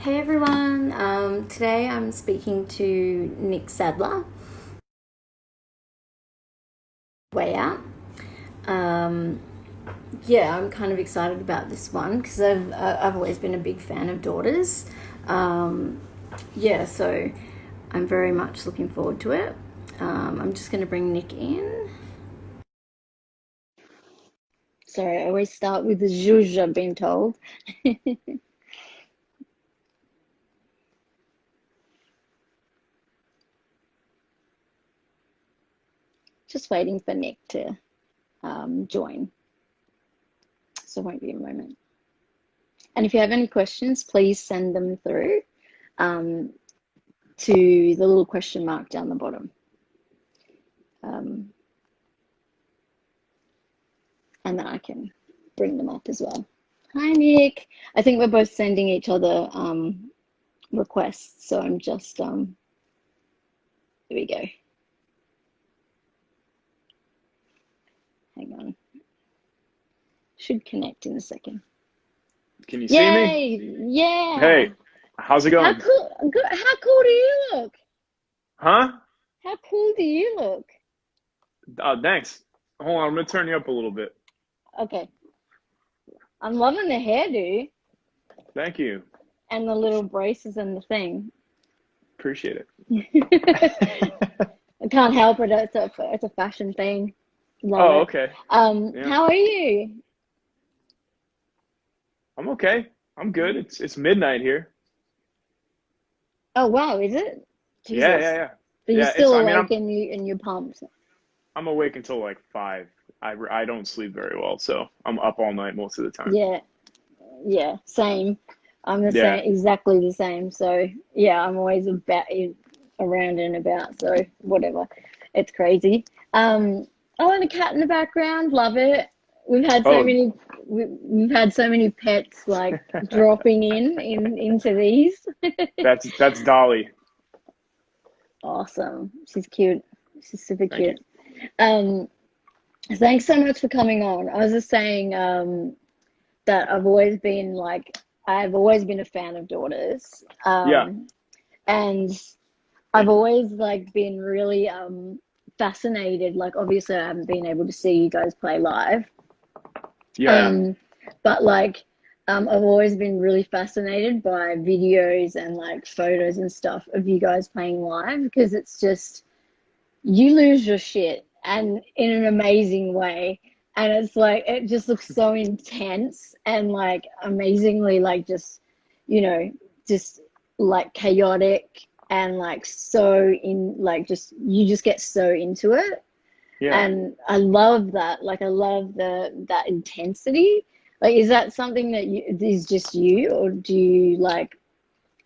Hey everyone, today I'm speaking to Nick Sadler, Way Out. Um, yeah, I'm kind of excited about this one because I've always been a big fan of Daughters. Um, yeah, so I'm very much looking forward to it. I'm just going to bring Nick in. Sorry, I always start with the zhuzh, I've been told. Just waiting for Nick to join, so it won't be a moment. And if you have any questions, please send them through um, to the little question mark down the bottom. Um, and then I can bring them up as well. Hi, Nick. I think we're both sending each other requests. So I'm just, here we go. Hang on. Should connect in a second. Can you see me? Yay! Yeah. Hey, how's it How going? cool, good, how cool do you look? Huh? How cool do you look? Thanks. Hold on, I'm gonna turn you up a little bit. Okay. I'm loving the hairdo Thank you. and the little braces and the thing. Appreciate it. I can't help it. It's a fashion thing. Love Oh, it. okay. Yeah, How are you? I'm okay. I'm good. It's midnight here. Oh wow, is it? Yeah, yeah, Jesus. yeah. But you're Yeah, it's still I mean awake and you're pumped. I'm awake until like 5. I don't sleep very well, so I'm up all night most of the time. Yeah, yeah, same. I'm the Yeah. same, exactly the same. So yeah, I'm always about around and about. So whatever, it's crazy. Oh, and a cat in the background, love it. We've had so Oh, many, we've had so many pets like dropping into these. that's Dolly. Awesome. She's cute. She's super Thank you. cute. Um, Thanks so much for coming on. I was just saying that I've always been a fan of Daughters. Yeah. And I've Thank you. always like been really fascinated. Like obviously I haven't been able to see you guys play live. Yeah, yeah. Um, but I've always been really fascinated by videos and like photos and stuff of you guys playing live because it's just you lose your shit and in an amazing way. And it's like it just looks so intense and like amazingly like you know, just like chaotic and like so in like just you just get so into it. Yeah. And I love that. Like I love that intensity. Like is that something that is just you or do you like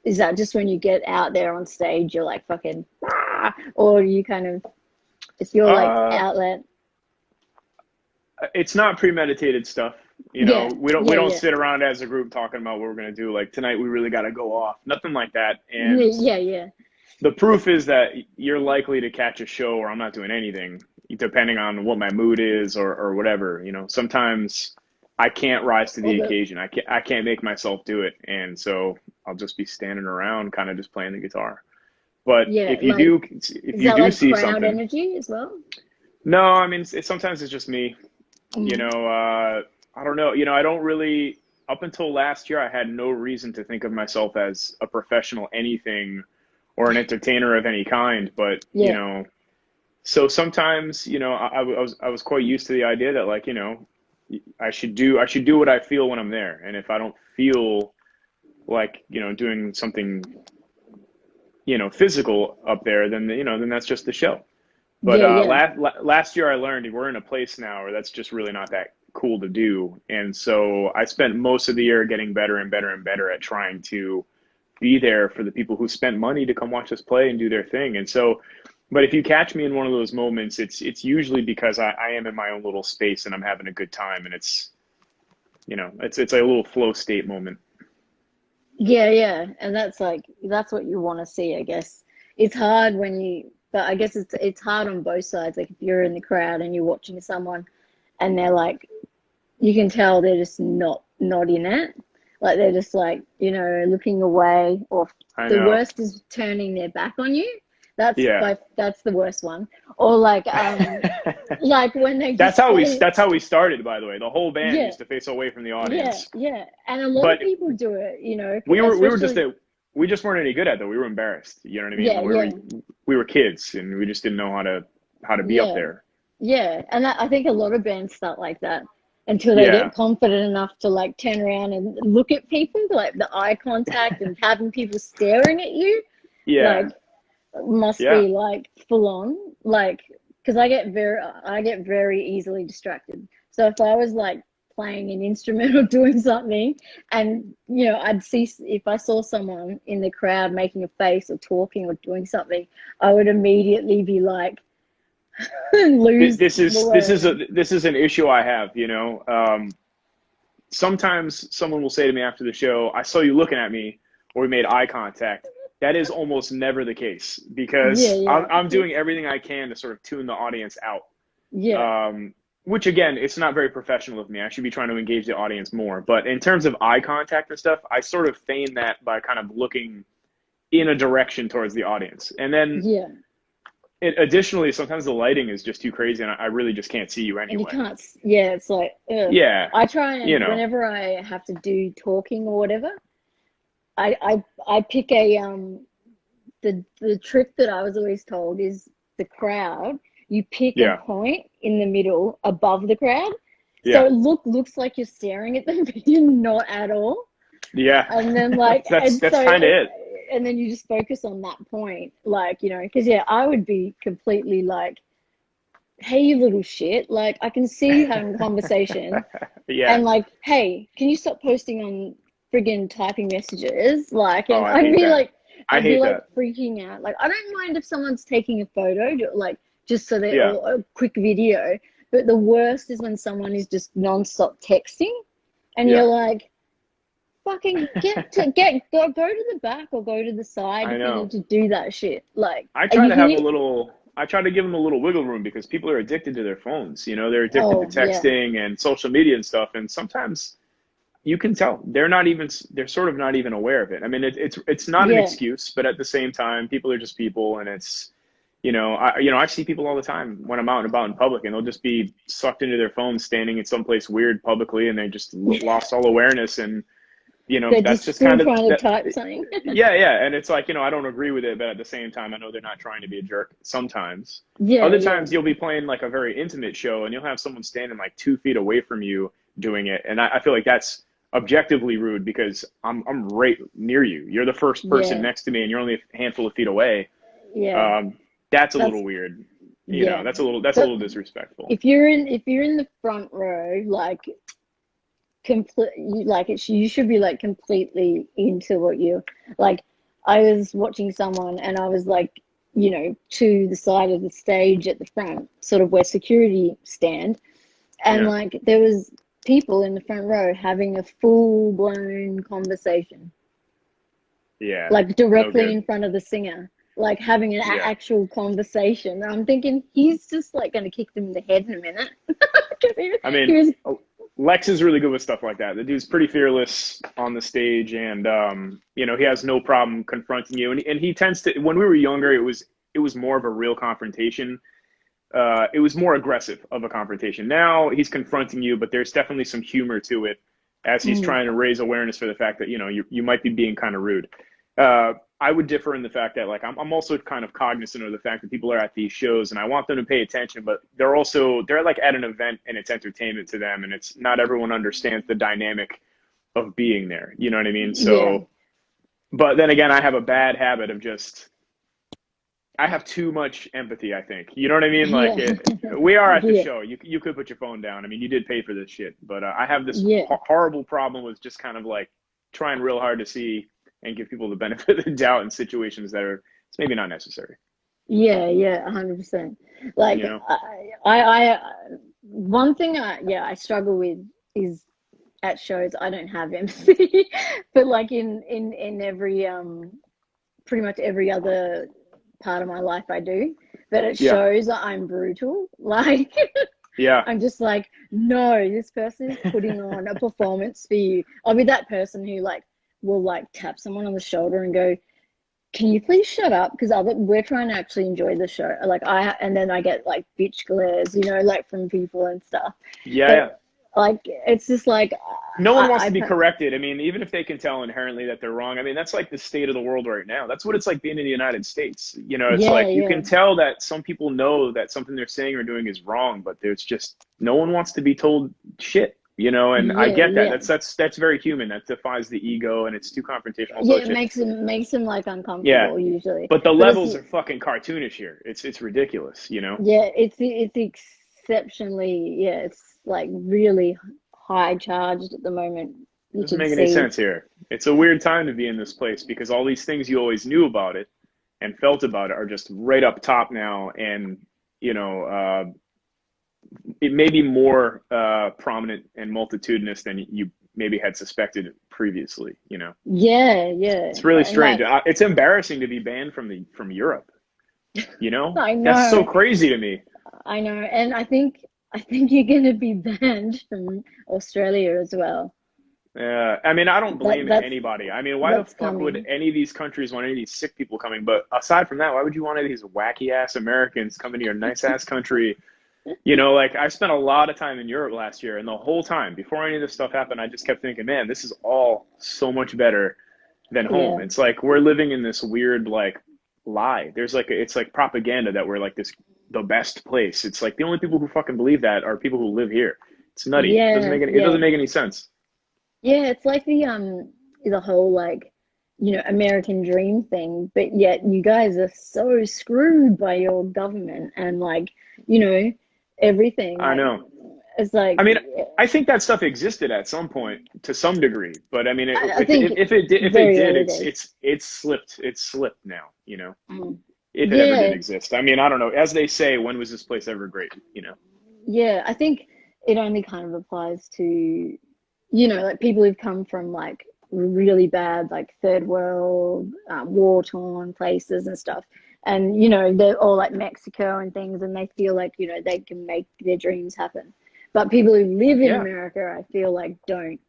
is that just when you get out there on stage you're like fucking ah, or you kind of it's your like Uh, outlet. it's not premeditated stuff. Yeah, We yeah, don't yeah, sit around as a group talking about what we're gonna do. Like tonight, we really got to go off. Nothing like that. And yeah, yeah. the proof is that you're likely to catch a show where I'm not doing anything, depending on what my mood is or whatever. Sometimes I can't rise to Or the the occasion. I can't make myself do it, and so I'll just be standing around, kind of just playing the guitar. But yeah, like if is you that do like see crowd something, energy as well? no, I mean sometimes it's just me. You Mm. know, I don't know. I don't really, up until last year, I had no reason to think of myself as a professional anything or an entertainer of any kind. But, Yeah, so sometimes, I was quite used to the idea that like, I should do what I feel when I'm there. And if I don't feel like, doing something, physical up there, then, then that's just the show. But yeah, yeah. last year I learned we're in a place now where that's just really not that cool to do. And so I spent most of the year getting better and better and better at trying to be there for the people who spent money to come watch us play and do their thing. And so, but if you catch me in one of those moments, it's usually because I am in my own little space and I'm having a good time, and it's a little flow state moment. Yeah, yeah. And that's like that's what you want to see, I guess. It's hard when you but I guess it's hard on both sides. Like if you're in the crowd and you're watching someone and they're like you can tell they're just not in it. Like they're just like, looking away, or I the know. worst is turning their back on you. Yeah. That's the worst one. Or like when they just say, That's how we started, by the way. The whole band yeah, used to face away from the yeah, audience. yeah. And a lot But of people do it, we were just especially, we just weren't any good at that. We were embarrassed. You know what I mean? yeah, yeah, We were kids and we just didn't know how to be up yeah, there. yeah. And I think a lot of bands start like that until they Yeah. get confident enough to like turn around and look at people, like the eye contact and having people staring at you, like Yeah. must Yeah. be like full on, like because I get very easily distracted. So if I was like playing an instrument or doing something, and I'd see, if I saw someone in the crowd making a face or talking or doing something, I would immediately be like lose the word. This is an issue I have, sometimes someone will say to me after the show, I saw you looking at me, or we made eye contact. That is almost never the case Yeah, because yeah, I'm doing everything I can to sort of tune the audience out. yeah, Which again, it's not very professional of me. I should be trying to engage the audience more. But in terms of eye contact and stuff, I sort of feign that by kind of looking in a direction towards the audience. And then yeah. additionally, sometimes the lighting is just too crazy and I really just can't see you And you anyway. can't, yeah, it's like, ugh. Yeah, I try you and know, whenever I have to do talking or whatever, I pick the trick that I was always told is the crowd. You pick a yeah, point in the middle above the crowd, so yeah, it looks like you're staring at them, but you're not at all. yeah. And then like, That's kind of it. and then you just focus on that point, like because yeah, I would be completely like, hey, you little shit, like I can see you having a conversation, Yeah. and like, hey, can you stop posting on friggin' typing messages? Like, Oh, and I hate that. I I'd be hate like that. freaking out. Like, I don't mind if someone's taking a photo, like, just so they Yeah. or a quick video. But the worst is when someone is just nonstop texting, and you're Yeah. like, fucking go to the back or go to the side I if you need know. to do that shit. Like, I try you to can, have I try to give them a little wiggle room because people are addicted to their phones. They're addicted to oh yeah, texting and social media and stuff. And sometimes you can tell they're sort of not even aware of it. I mean, it's not an yeah, excuse, but at the same time, people are just people. And it's, I see people all the time when I'm out and about in public and they'll just be sucked into their phones standing in someplace weird publicly and they just lost all awareness. And, they're that's just just still kind of trying to that. type something. Yeah, yeah, and it's like, I don't agree with it, but at the same time, I know they're not trying to be a jerk sometimes. Yeah, Other yeah, times, you'll be playing like a very intimate show, and you'll have someone standing like 2 feet away from you doing it, and I feel like that's objectively rude because I'm right near you. You're the first person yeah, next to me, and you're only a handful of feet away. yeah. Um, that's a That's little weird. yeah. That's a But little disrespectful. if you're in the front row, like complete, you should be like completely into what you like. I was watching someone and I was like, to the side of the stage at the front, sort of where security stand, and Yeah, like there was people in the front row having a full blown conversation, yeah, like no directly good. in front of the singer, like having an Yeah. actual conversation. I'm thinking he's just like going to kick them in the head in a minute. I He mean, was, Lex is really good with stuff like that. The dude's pretty fearless on the stage, and he has no problem confronting you. And he tends to. When we were younger, it was more of a real confrontation. It was more aggressive of a confrontation. Now he's confronting you, but there's definitely some humor to it as he's mm, trying to raise awareness for the fact that you might be being kind of rude. I would differ in the fact that like I'm also kind of cognizant of the fact that people are at these shows and I want them to pay attention, but they're like at an event and it's entertainment to them and it's not everyone understands the dynamic of being there. You know what I mean? yeah, So, but then again, I have a bad habit of just I have too much empathy, I think. You know what I mean? Like yeah, we are at the yeah, show. You could put your phone down. I mean, you did pay for this shit, but I have this yeah, horrible problem with just kind of like trying real hard to see and give people the benefit of the doubt in situations that are it's maybe not necessary. yeah, 100%. Like You know? one thing I struggle with is at shows I don't have empathy, but like in every pretty much every other part of my life I do. But at Yeah. shows I'm brutal. Like Yeah. I'm just like, no, this person is putting on a performance for you. I'll be that person who like will like tap someone on the shoulder and go, can you please shut up? Because we're trying to actually enjoy the show. Like and then I get like bitch glares, like from people and stuff. Yeah, yeah. But like, it's just like, No one wants to I be corrected. I mean, even if they can tell inherently that they're wrong, I mean, that's like the state of the world right now. That's what it's like being in the United States. It's yeah, like you yeah, can tell that some people know that something they're saying or doing is wrong, but there's just no one wants to be told shit, and I yeah, get that. yeah. That's very human. That defies the ego and it's too confrontational. So Yeah, it's it just, makes him like yeah. uncomfortable usually. But the But it's levels are fucking cartoonish here. It's ridiculous. yeah, it's exceptionally, yeah, it's like really high charged at the moment. It You doesn't can make any see. sense here. It's a weird time to be in this place because all these things you always knew about it and felt about it are just right up top now, and you know, uh, it may be more prominent and multitudinous than you maybe had suspected previously. Yeah, yeah. It's really And strange. like, It's embarrassing to be banned from Europe. I That's so know, crazy to me. I know. And I think you're gonna be banned from Australia as well. I mean, I don't That blame that's anybody. I mean, why the that's fuck would coming. any of these countries want any of these sick people coming? But aside from that, why would you want any of these wacky ass Americans coming to your nice ass country? Like I spent a lot of time in Europe last year, and the whole time before any of this stuff happened, I just kept thinking, man, this is all so much better than home. Yeah. It's like we're living in this weird like lie. There's like it's like propaganda that we're like this the best place. It's like the only people who fucking believe that are people who live here. It's nutty. Yeah, It yeah. doesn't make any sense. Yeah, it's like the whole like, American dream thing, but yet you guys are so screwed by your government and like, you know, everything. I Like know. it's like I mean, I think that stuff existed at some point to some degree, but I mean, I think if it very did, early days. it's slipped now. Mm. If it ever did Yeah, exist. I mean, I don't know. As they say, when was this place ever great? yeah. I think it only kind of applies to, like people who've come from like really bad, like third world, war-torn places and stuff. And, they're all like Mexico and things, and they feel like, they can make their dreams happen. But people who live in Yeah, America, I feel like don't,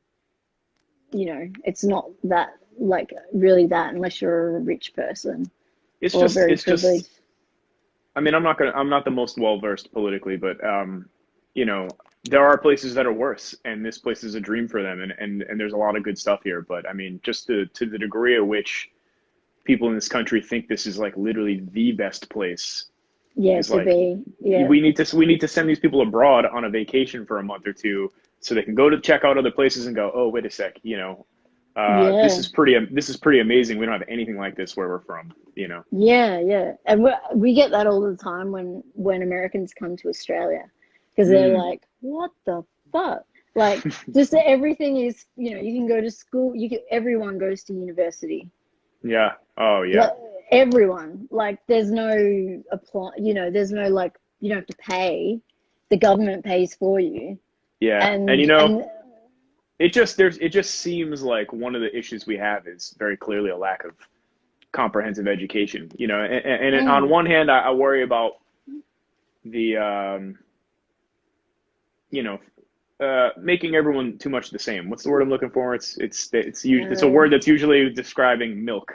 it's not that, like, really that unless you're a rich person or very it's just. privileged. I mean, I'm not the most well versed politically, but you know, there are places that are worse, and this place is a dream for them, and there's a lot of good stuff here. But I mean, just to the degree at which people in this country think this is like literally the best place Yeah, is to like be. Yeah. we need to send these people abroad on a vacation for a month or two so they can go to check out other places and go, oh, wait a sec, Yeah. this is pretty amazing. We don't have anything like this where we're from. Yeah, yeah. And we get that all the time when Americans come to Australia because they're Mm, like, what the fuck? Like, just everything is, you can go to school, everyone goes to university. yeah. Oh, yeah. Like, everyone. Like, there's no apply, there's no like, you don't have to pay. The government pays for you. Yeah. And And it just seems like one of the issues we have is very clearly a lack of comprehensive education. And on mm, one hand, I worry about the you know making everyone too much the same. What's the word I'm looking for? It's a uh, word that's usually describing milk.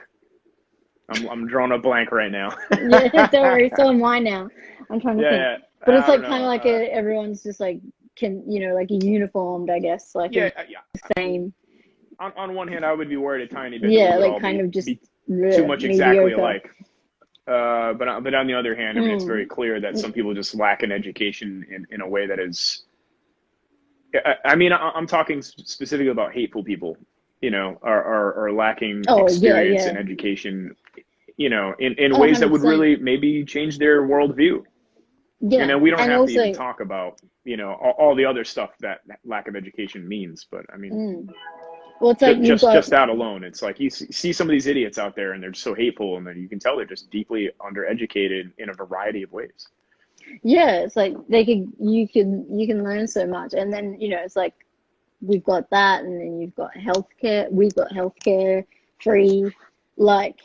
I'm drawing a blank right now. yeah, don't worry. So am I now. I'm trying to think. Yeah, But it's I don't like kind know. of like everyone's just like like uniformed, I guess, like in Yeah. the same. On one hand, I would be worried a tiny bit that we Yeah, would like all kind of just be too much exactly mediocre. alike. But on the other hand, I mean, it's very Mm. clear that some people just lack an education in a way that is. I mean, I'm talking specifically about hateful people. Are lacking Oh yeah, experience and yeah. education. In Oh, ways that would 100%. really maybe change their worldview. And Yeah, then we don't and have to even also, talk about all the other stuff that lack of education means. But I mean, mm. Well, it's like you've got just that alone, it's like you see some of these idiots out there, and they're so hateful, and then you can tell they're just deeply undereducated in a variety of ways. yeah. It's like you can learn so much, and then it's like we've got that, and then you've got healthcare. We've got healthcare free, like.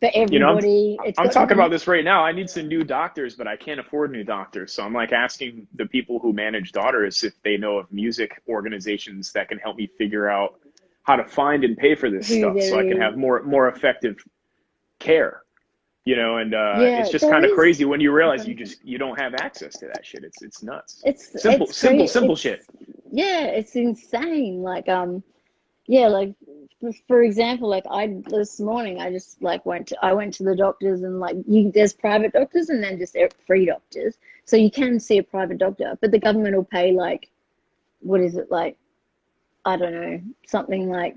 for You know, everybody. It's I'm got to talking be about this right now. I need some new doctors, but I can't afford new doctors. So I'm like asking the people who manage daughters if they know of music organizations that can help me figure out how to find and pay for this who stuff so there I can is. have more effective care. You know, and it's Yeah, just there kind of is. crazy when you realize you don't have access to that shit. It's nuts. It's crazy. Simple shit. It's yeah, it's insane. Yeah, like for example, like I this morning I just like went to the doctors and like there's private doctors and then just free doctors. So you can see a private doctor, but the government will pay like what is it like I don't know, something like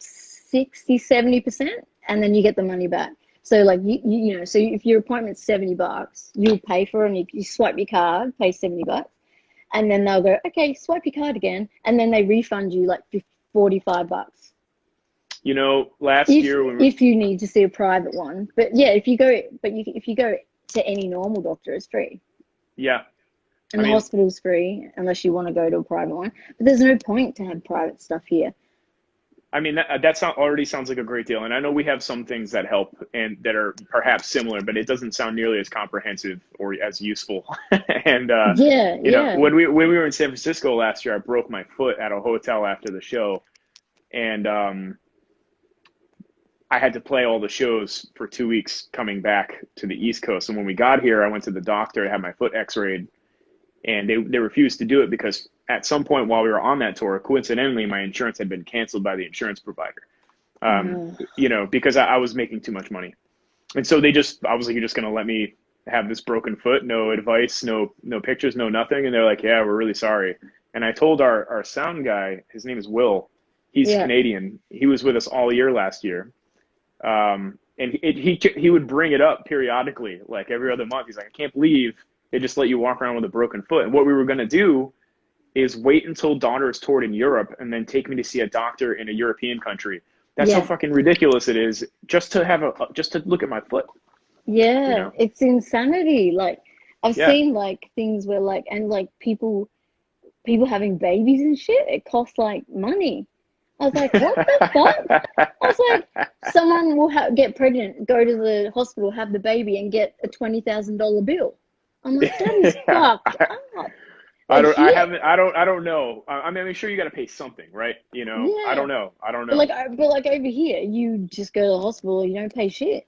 60-70%, and then you get the money back. So like you know, so if your appointment's $70, you'll pay for it and you swipe your card, pay $70, and then they'll go, okay, swipe your card again, and then they refund you like $45 You know, last if year when if you need to see a private one. But yeah, if you go to any normal doctor, it's free, yeah, I and the mean, hospital's free unless you want to go to a private one. But there's no point to have private stuff here. already sounds like a great deal. And I know we have some things that help and that are perhaps similar, but it doesn't sound nearly as comprehensive or as useful. And Yeah, you know, yeah, when we were in San Francisco last year, I broke my foot at a hotel after the show, and I had to play all the shows for 2 weeks coming back to the East Coast. And when we got here, I went to the doctor to have my foot X-rayed, and they refused to do it because at some point while we were on that tour, coincidentally, my insurance had been canceled by the insurance provider. uh, You know, because I was making too much money, and so I was like, you're just gonna let me have this broken foot, no advice, no pictures, no nothing, and they're like, yeah, we're really sorry. And I told our sound guy, his name is Will, he's yeah, Canadian, he was with us all year last year, and he would bring it up periodically, like every other month. He's like, I can't believe they just let you walk around with a broken foot. And what we were gonna do is wait until Daughters toured in Europe and then take me to see a doctor in a European country. That's how yeah. fucking ridiculous it is just to have just to look at my foot, you Yeah, know? it's insanity. Like I've Yeah. seen like things where like and like people having babies and shit, it costs like money. I was like, what the fuck? I was like, someone will get pregnant, go to the hospital, have the baby, and get a $20,000 bill. I'm like, that is fucked up. Like here, I don't know. I mean, I'm sure you got to pay something, right? You know, yeah, I don't but know. like over here, you just go to the hospital, you don't pay shit.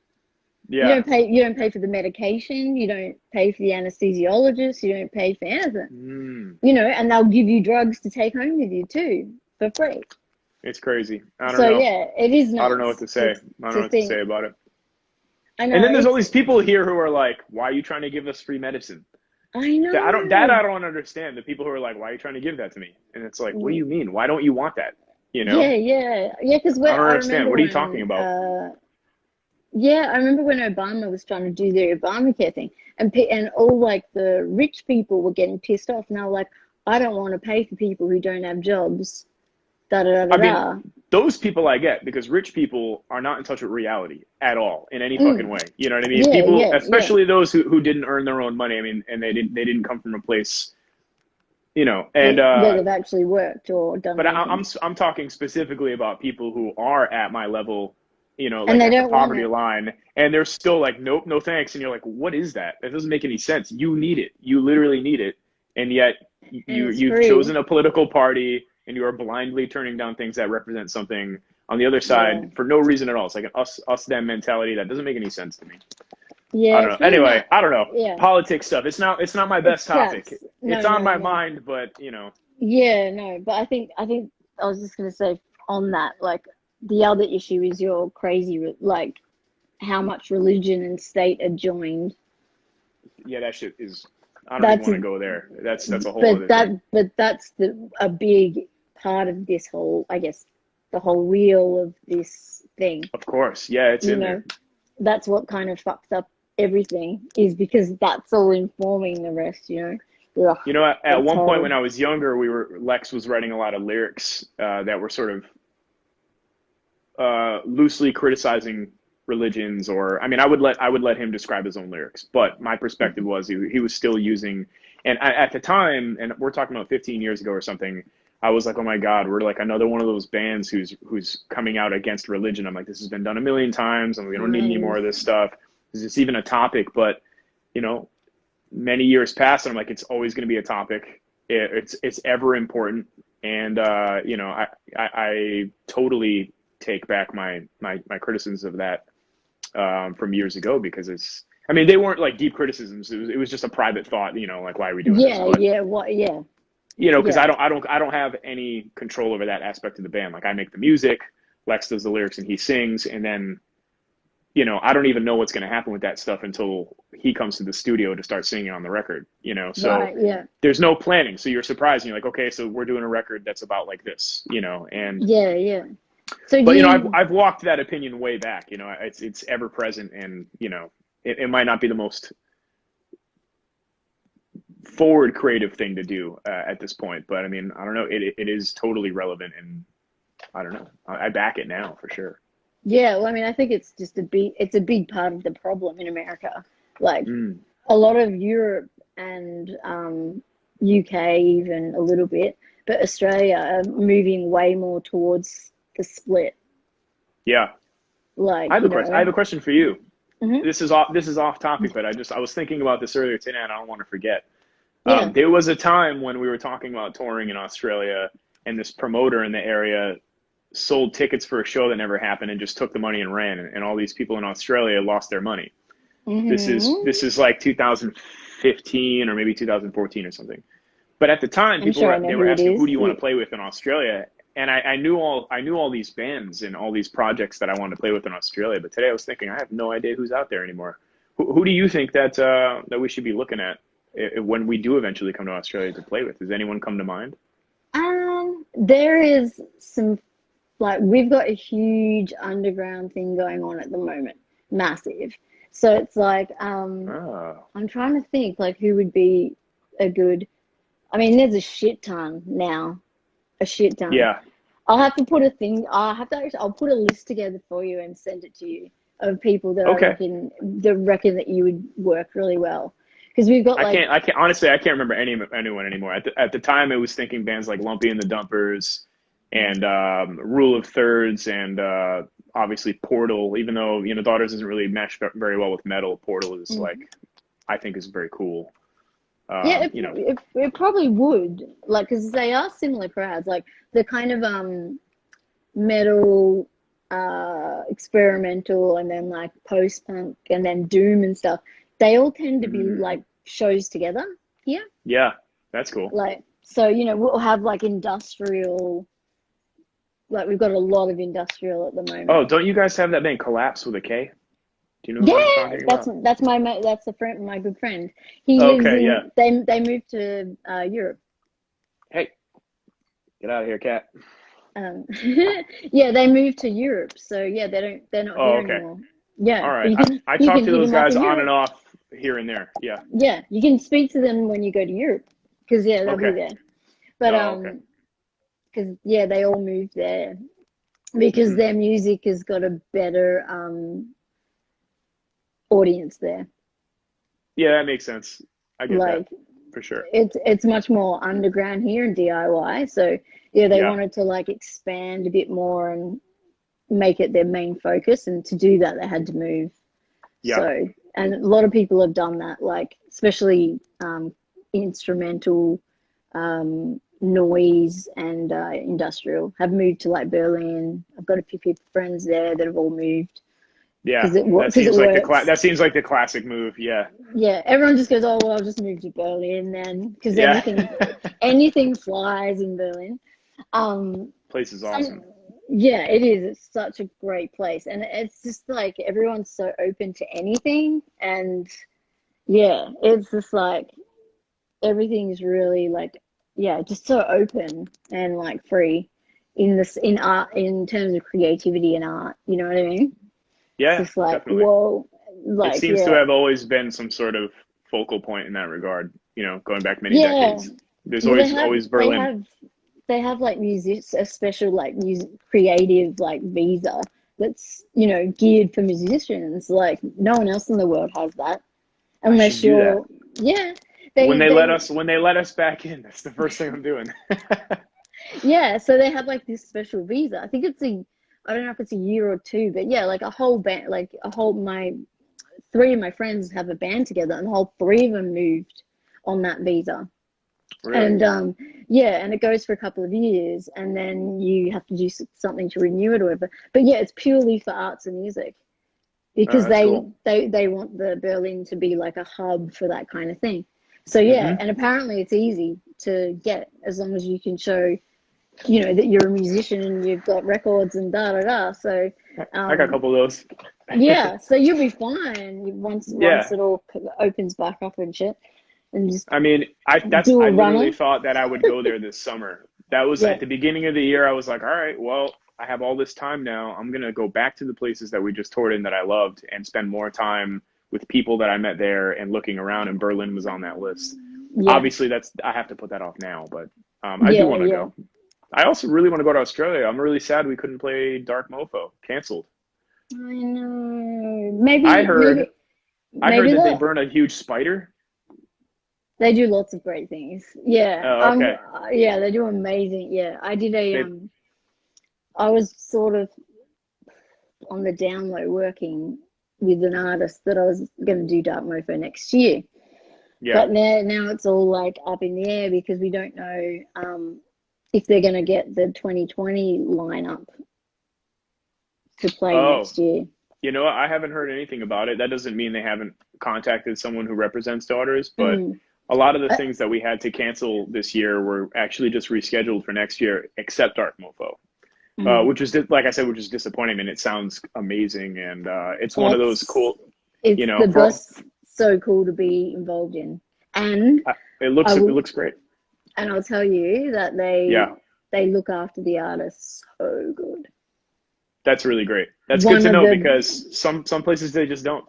Yeah. You don't pay for the medication, you don't pay for the anesthesiologist, you don't pay for anything. Mm, You know, and they'll give you drugs to take home with you too for free. it's crazy. I don't So know. yeah, it is I don't know what nuts to say. I don't know to what to say think. about it. I And know then there's all it's these people here who are like, "Why are you trying to give us free medicine?" I That I know. don't understand. The people who are like, "Why are you trying to give that to me?" And it's like, "What do you mean? Why don't you want that?" You know? Yeah. Because I don't I understand. remember What are you talking when about? yeah, I remember when Obama was trying to do the Obamacare thing, and all like the rich people were getting pissed off, and they were like, I don't want to pay for people who don't have jobs. Da da da I mean, da. those people I get because rich people are not in touch with reality at all in any fucking Mm, way. You know what I mean? yeah, People, yeah. especially those who didn't earn their own money. I mean, and they didn't come from a place, you know. And Where they've actually worked or done but anything, I'm talking specifically about people who are at my level, you know, and like they at the don't want poverty it. line, and they're still like, nope, no thanks. And you're like, what is that? That doesn't make any sense. You need it. You literally need it, and yet And it's you've free. chosen a political party, and you are blindly turning down things that represent something on the other Yeah. side for no reason at all. It's like an us them mentality that doesn't make any sense to me. I Yeah, don't it's know. really Anyway, not. I don't know. Yeah, Politics stuff. It's not my it's best topic. craps. It's No, on no, my no. mind, but you know, Yeah, no. But I think I was just gonna say on that, like the other issue is your crazy, like how much religion and state are joined. yeah, that shit is. I don't even That's, want to go there. That's a whole other thing. but that's a big part of this whole, I guess, the whole wheel of this thing. Of course, yeah, it's You in know, there. that's what kind of fucks up everything is because that's all informing the rest. You know, ugh, You know, at it's one point when horrible. I was younger, Lex was writing a lot of lyrics that were sort of loosely criticizing religions, or I mean, I would let him describe his own lyrics, but my perspective was he was still using, and at the time, and we're talking about 15 years ago or something, I was like, oh my God, we're like another one of those bands who's coming out against religion. I'm like, this has been done a million times, and we don't need any more Nice. of this stuff. Is this even a topic? But you know, many years pass, and I'm like, it's always going to be a topic. It's ever important, and you know, I totally take back my criticisms of that from years ago because it's. I mean, they weren't like deep criticisms. It was just a private thought, you know, like why are we doing this? Yeah, But yeah, what, yeah, you know, because yeah, I don't have any control over that aspect of the band. Like I make the music, Lex does the lyrics, and he sings, and then you know, I don't even know what's going to happen with that stuff until he comes to the studio to start singing on the record, you know. So right, yeah, there's no planning. So you're surprised and you're like, okay, so we're doing a record that's about like this, you know. And yeah, yeah. So do but you know, you, I've walked that opinion way back, you know. It's ever present, and you know, it might not be the most forward creative thing to do at this point, but I mean, I don't know, it is totally relevant, and I don't know, I back it now for sure. yeah, well, I mean, I think it's a big part of the problem in America. Like Mm, a lot of Europe and UK even a little bit, but Australia are moving way more towards the split. yeah, Like, you I have know, a question for you. hmm This is off topic, but I was thinking about this earlier today, and I don't want to forget. yeah, There was a time when we were talking about touring in Australia, and this promoter in the area sold tickets for a show that never happened and just took the money and ran, and all these people in Australia lost their money. hmm This is like 2015 or maybe 2014 or something. But at the time, I'm sure I know they were who it asking who do is. you want Yeah. to play with in Australia, and I knew all these bands and all these projects that I wanted to play with in Australia. But today I was thinking I have no idea who's out there anymore. Who do you think that we should be looking at when we do eventually come to Australia to play with? Does anyone come to mind? There is some like we've got a huge underground thing going on at the moment, massive. So it's like Oh, I'm trying to think like who would be a good. I mean, there's a shit ton now, a shit ton. yeah. I'll have to put a thing. I'll have to actually. I'll put a list together for you and send it to you of people Okay. that reckon that you would work really well because we've got like I can't honestly. I can't remember anyone anymore. At the time, it was thinking bands like Lumpy and the Dumpers, and Rule of Thirds, and obviously Portal. Even though you know Daughters doesn't really mesh very well with metal, Portal is like mhm. I think is very cool. Yeah, You know, it probably would like because they are similar crowds, like the kind of metal, experimental, and then like post punk, and then doom and stuff. They all tend to be mm, like shows together here. yeah, that's cool. Like so, you know, we'll have like industrial. Like we've got a lot of industrial at the Oh, moment. don't you guys have that band Collapse with a K? Do you know who I'm Yeah, talking about? that's my mate. That's a friend, my good friend. He lives Okay, yeah. in. They moved to Europe. Hey, get out of here, cat. Um, yeah, they moved to Europe, so yeah, they're not Oh, here okay. anymore. Yeah, All but right. I you talked can to hit those them up guys in on and Europe. off here and there. Yeah. Yeah, you can speak to them when you go to Europe, because yeah, they'll be Okay. there. But Oh, okay. because yeah, they all moved there because Hmm. their music has got a better audience there. Yeah, that makes sense. I get that Like for sure. it's much more underground here and DIY. So yeah, they Yeah. wanted to like expand a bit more and make it their main focus, and to do that, they had to move. Yeah. So, and a lot of people have done that, like especially instrumental, noise, and industrial have moved to like Berlin. I've got a few people friends there that have all moved Yeah. because it works. That seems like the classic move. Yeah. Yeah, everyone just goes, oh well, I'll just move to Berlin then, because Yeah. anything flies in Berlin. Um, Place is some awesome. Yeah, it is. It's such a great place, and it's just like everyone's so open to anything, and yeah, it's just like everything's really like yeah, just so open and like free in art in terms of creativity and art. You know what I mean? It's Yeah, just like definitely. whoa, It like seems to yeah, have always been some sort of focal point in that regard, you know, going back many yeah. decades. There's Well, always they Berlin. have they have like music a special like music creative like visa that's geared for musicians. Like no one else in the world has that I should unless do that. you're yeah they When they let us back in, that's the first thing I'm doing. Yeah, so they have like this special visa. I think I don't know if it's a year or two, but yeah, like a whole band, like a whole, my three of my friends have a band together, and the whole three of them moved on that visa. Really? And yeah, and it goes for a couple of years, and then you have to do something to renew it or whatever. But yeah, it's purely for arts and music Oh, because that's cool. they want the Berlin to be like a hub for that kind of thing. So yeah, Hmm. and apparently it's easy to get as long as you can show, you know, that you're a musician and you've got records and da da da. So I got a um, couple of those. yeah, so you'll be fine once Yeah. it all opens back up and shit, and just I mean, do I a literally runner. thought that I would go there this summer. That was Yeah, at the beginning of the year. I was like, all right, well, I have all this time now. I'm gonna go back to the places that we just toured in that I loved and spend more time with people that I met there and looking around. And Berlin was on that list. yeah, Obviously, that's I have to put that off now, but I do yeah, want to yeah. go. I also really want to go to Australia. I'm really sad we couldn't play Dark Mofo. Canceled. I know. I Maybe, heard I heard maybe that they look. burn a huge spider. They do lots of great things. Yeah, Oh, okay. yeah, they do amazing. Yeah, I did a They I was sort of on the down low working with an artist that I was going to do Dark Mofo next year. yeah. But now it's all like up in the air because we don't know if they're going to get the 2020 lineup to play Oh, next year. you know what? I haven't heard anything about it. That doesn't mean they haven't contacted someone who represents daughters, but Mm. a lot of the Uh, things that we had to cancel this year were actually just rescheduled for next year, except Dark Mofo, mm. which is like I said, which is disappointing. And it sounds amazing, and it's one of those It's cool, it's the for best. So cool to be involved in, and I it will, looks great. and I'll tell you that Yeah, they look after the artists so good. that's really great. That's good One to of know the because some places they just don't.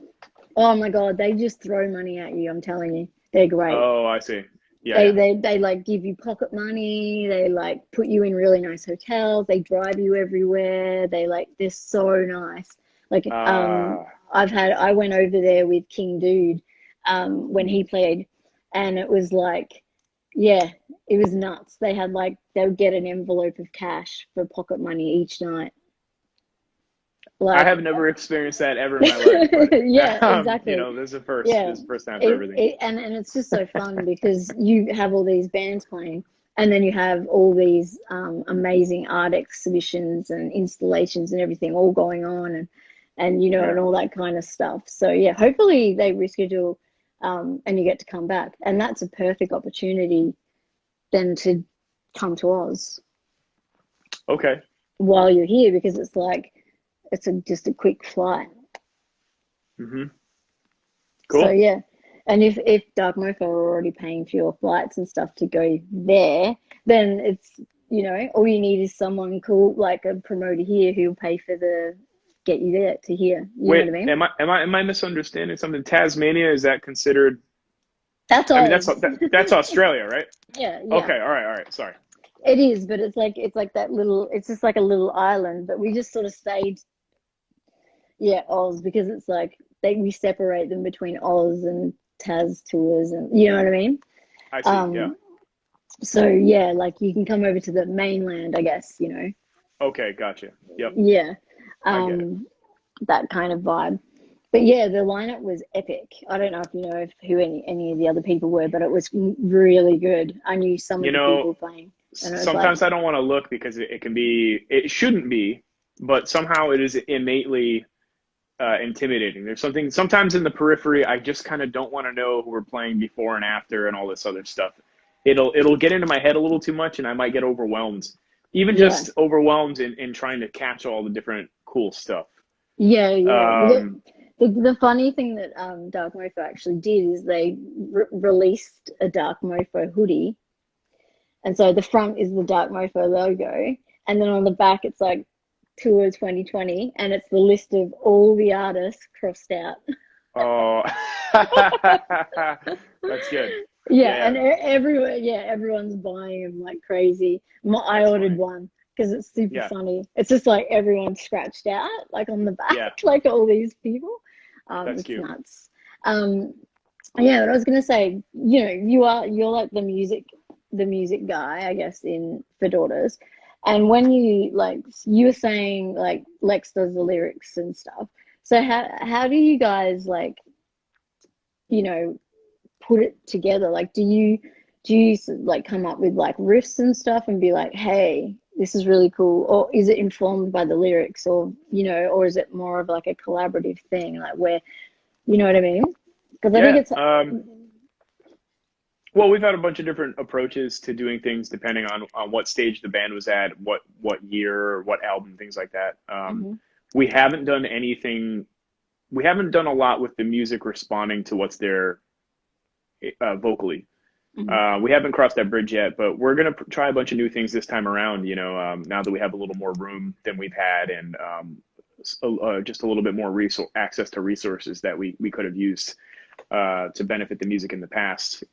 Oh my God, they just throw money at you. I'm telling you, they're great. Oh, I see. Yeah, yeah. They like give you pocket money. They like put you in really nice hotels. They drive you everywhere. They're so nice. Like Uh, I went over there with King Dude when he played, and it was like, yeah, it was nuts. They would get an envelope of cash for pocket money each night. I Like have never experienced that ever in my life, but yeah, exactly. this is a first. Yeah, This is the first time for everything. and it's just so fun because you have all these bands playing, and then you have all these amazing art exhibitions and installations and everything all going on, and you know, Yeah. and all that kind of stuff. So yeah, hopefully they reschedule, and you get to come back, and that's a perfect opportunity then to come to Oz Okay. while you're here because it's like just a quick flight. Hmm. So Cool. yeah, and if Dark Mofo are already paying for your flights and stuff to go there, then it's, you know, all you need is someone cool like a promoter here who'll pay for the get you there to here. You know Wait, what I mean? am I misunderstanding something? Tasmania, is that considered? That's I mean, Oz. that's Australia, right? Yeah, yeah. Okay. All right. Sorry. It is, but it's like that little. It's just like a little island. But we just sort of stayed, yeah, Oz because it's like we separate them between Oz and Tas tours, and you know what I mean. I see. Yeah. Um, So yeah, like you can come over to the mainland, I guess, you know. Okay. Gotcha. Yep. Yeah. I get it. Um, that kind of vibe. But yeah, the lineup was epic. I don't know if you know who any of the other people were, but it was really good. I knew some You of the know, people playing, and it was like, sometimes I don't want to look because it can be, it shouldn't be, but somehow it is innately intimidating. There's something sometimes in the periphery. I just kind of don't want to know who we're playing before and after and all this other stuff. It'll get into my head a little too much, and I might get overwhelmed. Even yeah, just overwhelmed in trying to catch all the different cool stuff. yeah, yeah. Well, Um, the funny thing that Dark Mofo actually did is they released a Dark Mofo hoodie. And so the front is the Dark Mofo logo, and then on the back it's like Tour 2020, and it's the list of all the artists crossed out. oh, that's good. Yeah, Yeah, and yeah, everyone's buying them like crazy. I that's ordered funny. one because it's super Yeah, funny. It's just like everyone scratched out, like on the back, yeah, like all these people. that's It's cute. nuts. Yeah, but I was gonna say, you know, you're like the music the music guy, I guess, in for Daughters. And when you like you were saying like Lex does the lyrics and stuff. So how do you guys like, you know, put it together? Like, do you like come up with like riffs and stuff and be like, hey, this is really cool, or is it informed by the lyrics, or or is it more of like a collaborative thing, like where you know what I mean? Because I think Yeah. it's Well, we've had a bunch of different approaches to doing things depending on what stage the band was at, what year, what album, things like that. mhm, We haven't done anything. We haven't done a lot with the music responding to what's there vocally. mhm. We haven't crossed that bridge yet, but we're gonna try a bunch of new things this time around. Now that we have a little more room than we've had, and just a little bit more access to resources that we could have used to benefit the music in the past.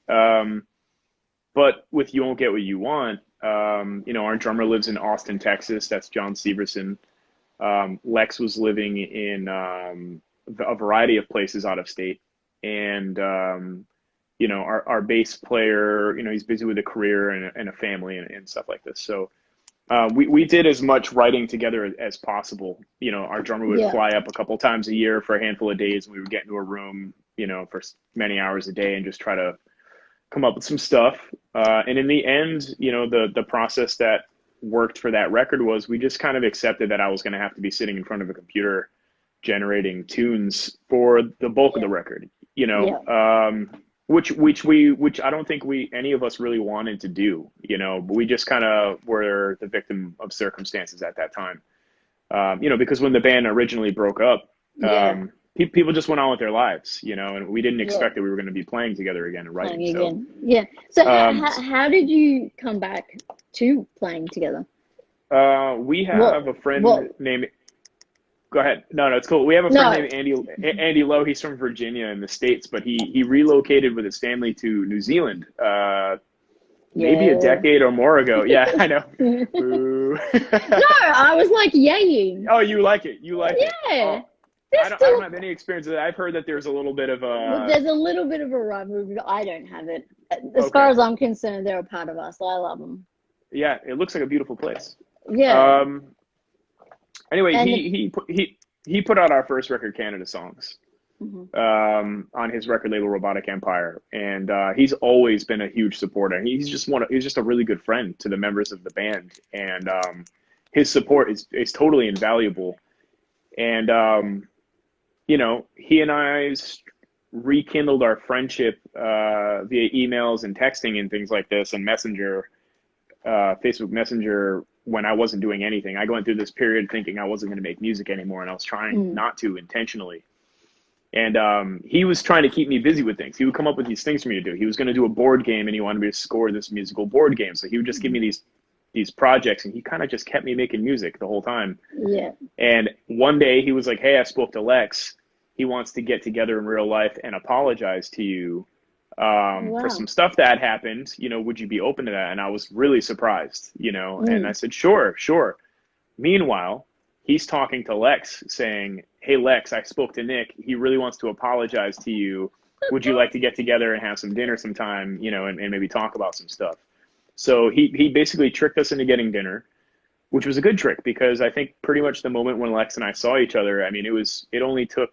But with "You Won't Get What You Want," our drummer lives in Austin, Texas. That's John Severson. Lex was living in a variety of places out of state, and our bass player, he's busy with a career and a family and stuff like this. So we did as much writing together as possible. Our drummer would Yeah, fly up a couple times a year for a handful of days, and we would get into a room, for many hours a day and just try to come up with some stuff. And in the end, the process that worked for that record was we just kind of accepted that I was going to have to be sitting in front of a computer generating tunes for the bulk of yeah, the record, yeah, which I don't think any of us really wanted to do, but we just kind of were the victim of circumstances at that time. Because when the band originally broke up, yeah, people just went on with their lives, and we didn't yeah. expect that we were going to be playing together again and writing. Playing So, again, yeah. So um, how did you come back to playing together? we What have a friend what? named, go ahead. No, no, it's cool. We have a friend No, named Andy Lowe. He's from Virginia in the States, but he relocated with his family to New Zealand, maybe a yeah. decade or more ago. Yeah, I know. No, Boo. I was like yaying. Oh, you like it. You like it. Yeah, Oh, there's I don't still have any experience with that. I've heard that there's a little bit of well, a there's a little bit of a rivalry, but I don't have it. As far okay. as I'm concerned, they're a part of us. I love them. Yeah, it looks like a beautiful place. Yeah, Um, anyway, and he put out our first record, Canada Songs, mhm. on his record label Robotic Empire, and he's always been a huge supporter. He's just a really good friend to the members of the band, and his support is totally invaluable. And he and I rekindled our friendship via emails and texting and things like this, and Messenger, Facebook Messenger, when I wasn't doing anything. I went through this period thinking I wasn't going to make music anymore, and I was trying Mm. not to intentionally. And he was trying to keep me busy with things. He would come up with these things for me to do. He was going to do a board game, and he wanted me to score this musical board game. So he would just give me these projects, and he kind of just kept me making music the whole time. Yeah. And one day he was like, "Hey, I spoke to Lex. He wants to get together in real life and apologize to you Oh, for wow. some stuff that happened. Would you be open to that?" And I was really surprised, and I Mm. said, "Sure, sure." Meanwhile, he's talking to Lex saying, "Hey, Lex, I spoke to Nick. He really wants to apologize to you. Would you like to get together and have some dinner sometime, and maybe talk about some stuff?" So he basically tricked us into getting dinner, which was a good trick because I think pretty much the moment when Lex and I saw each other, I mean, it only took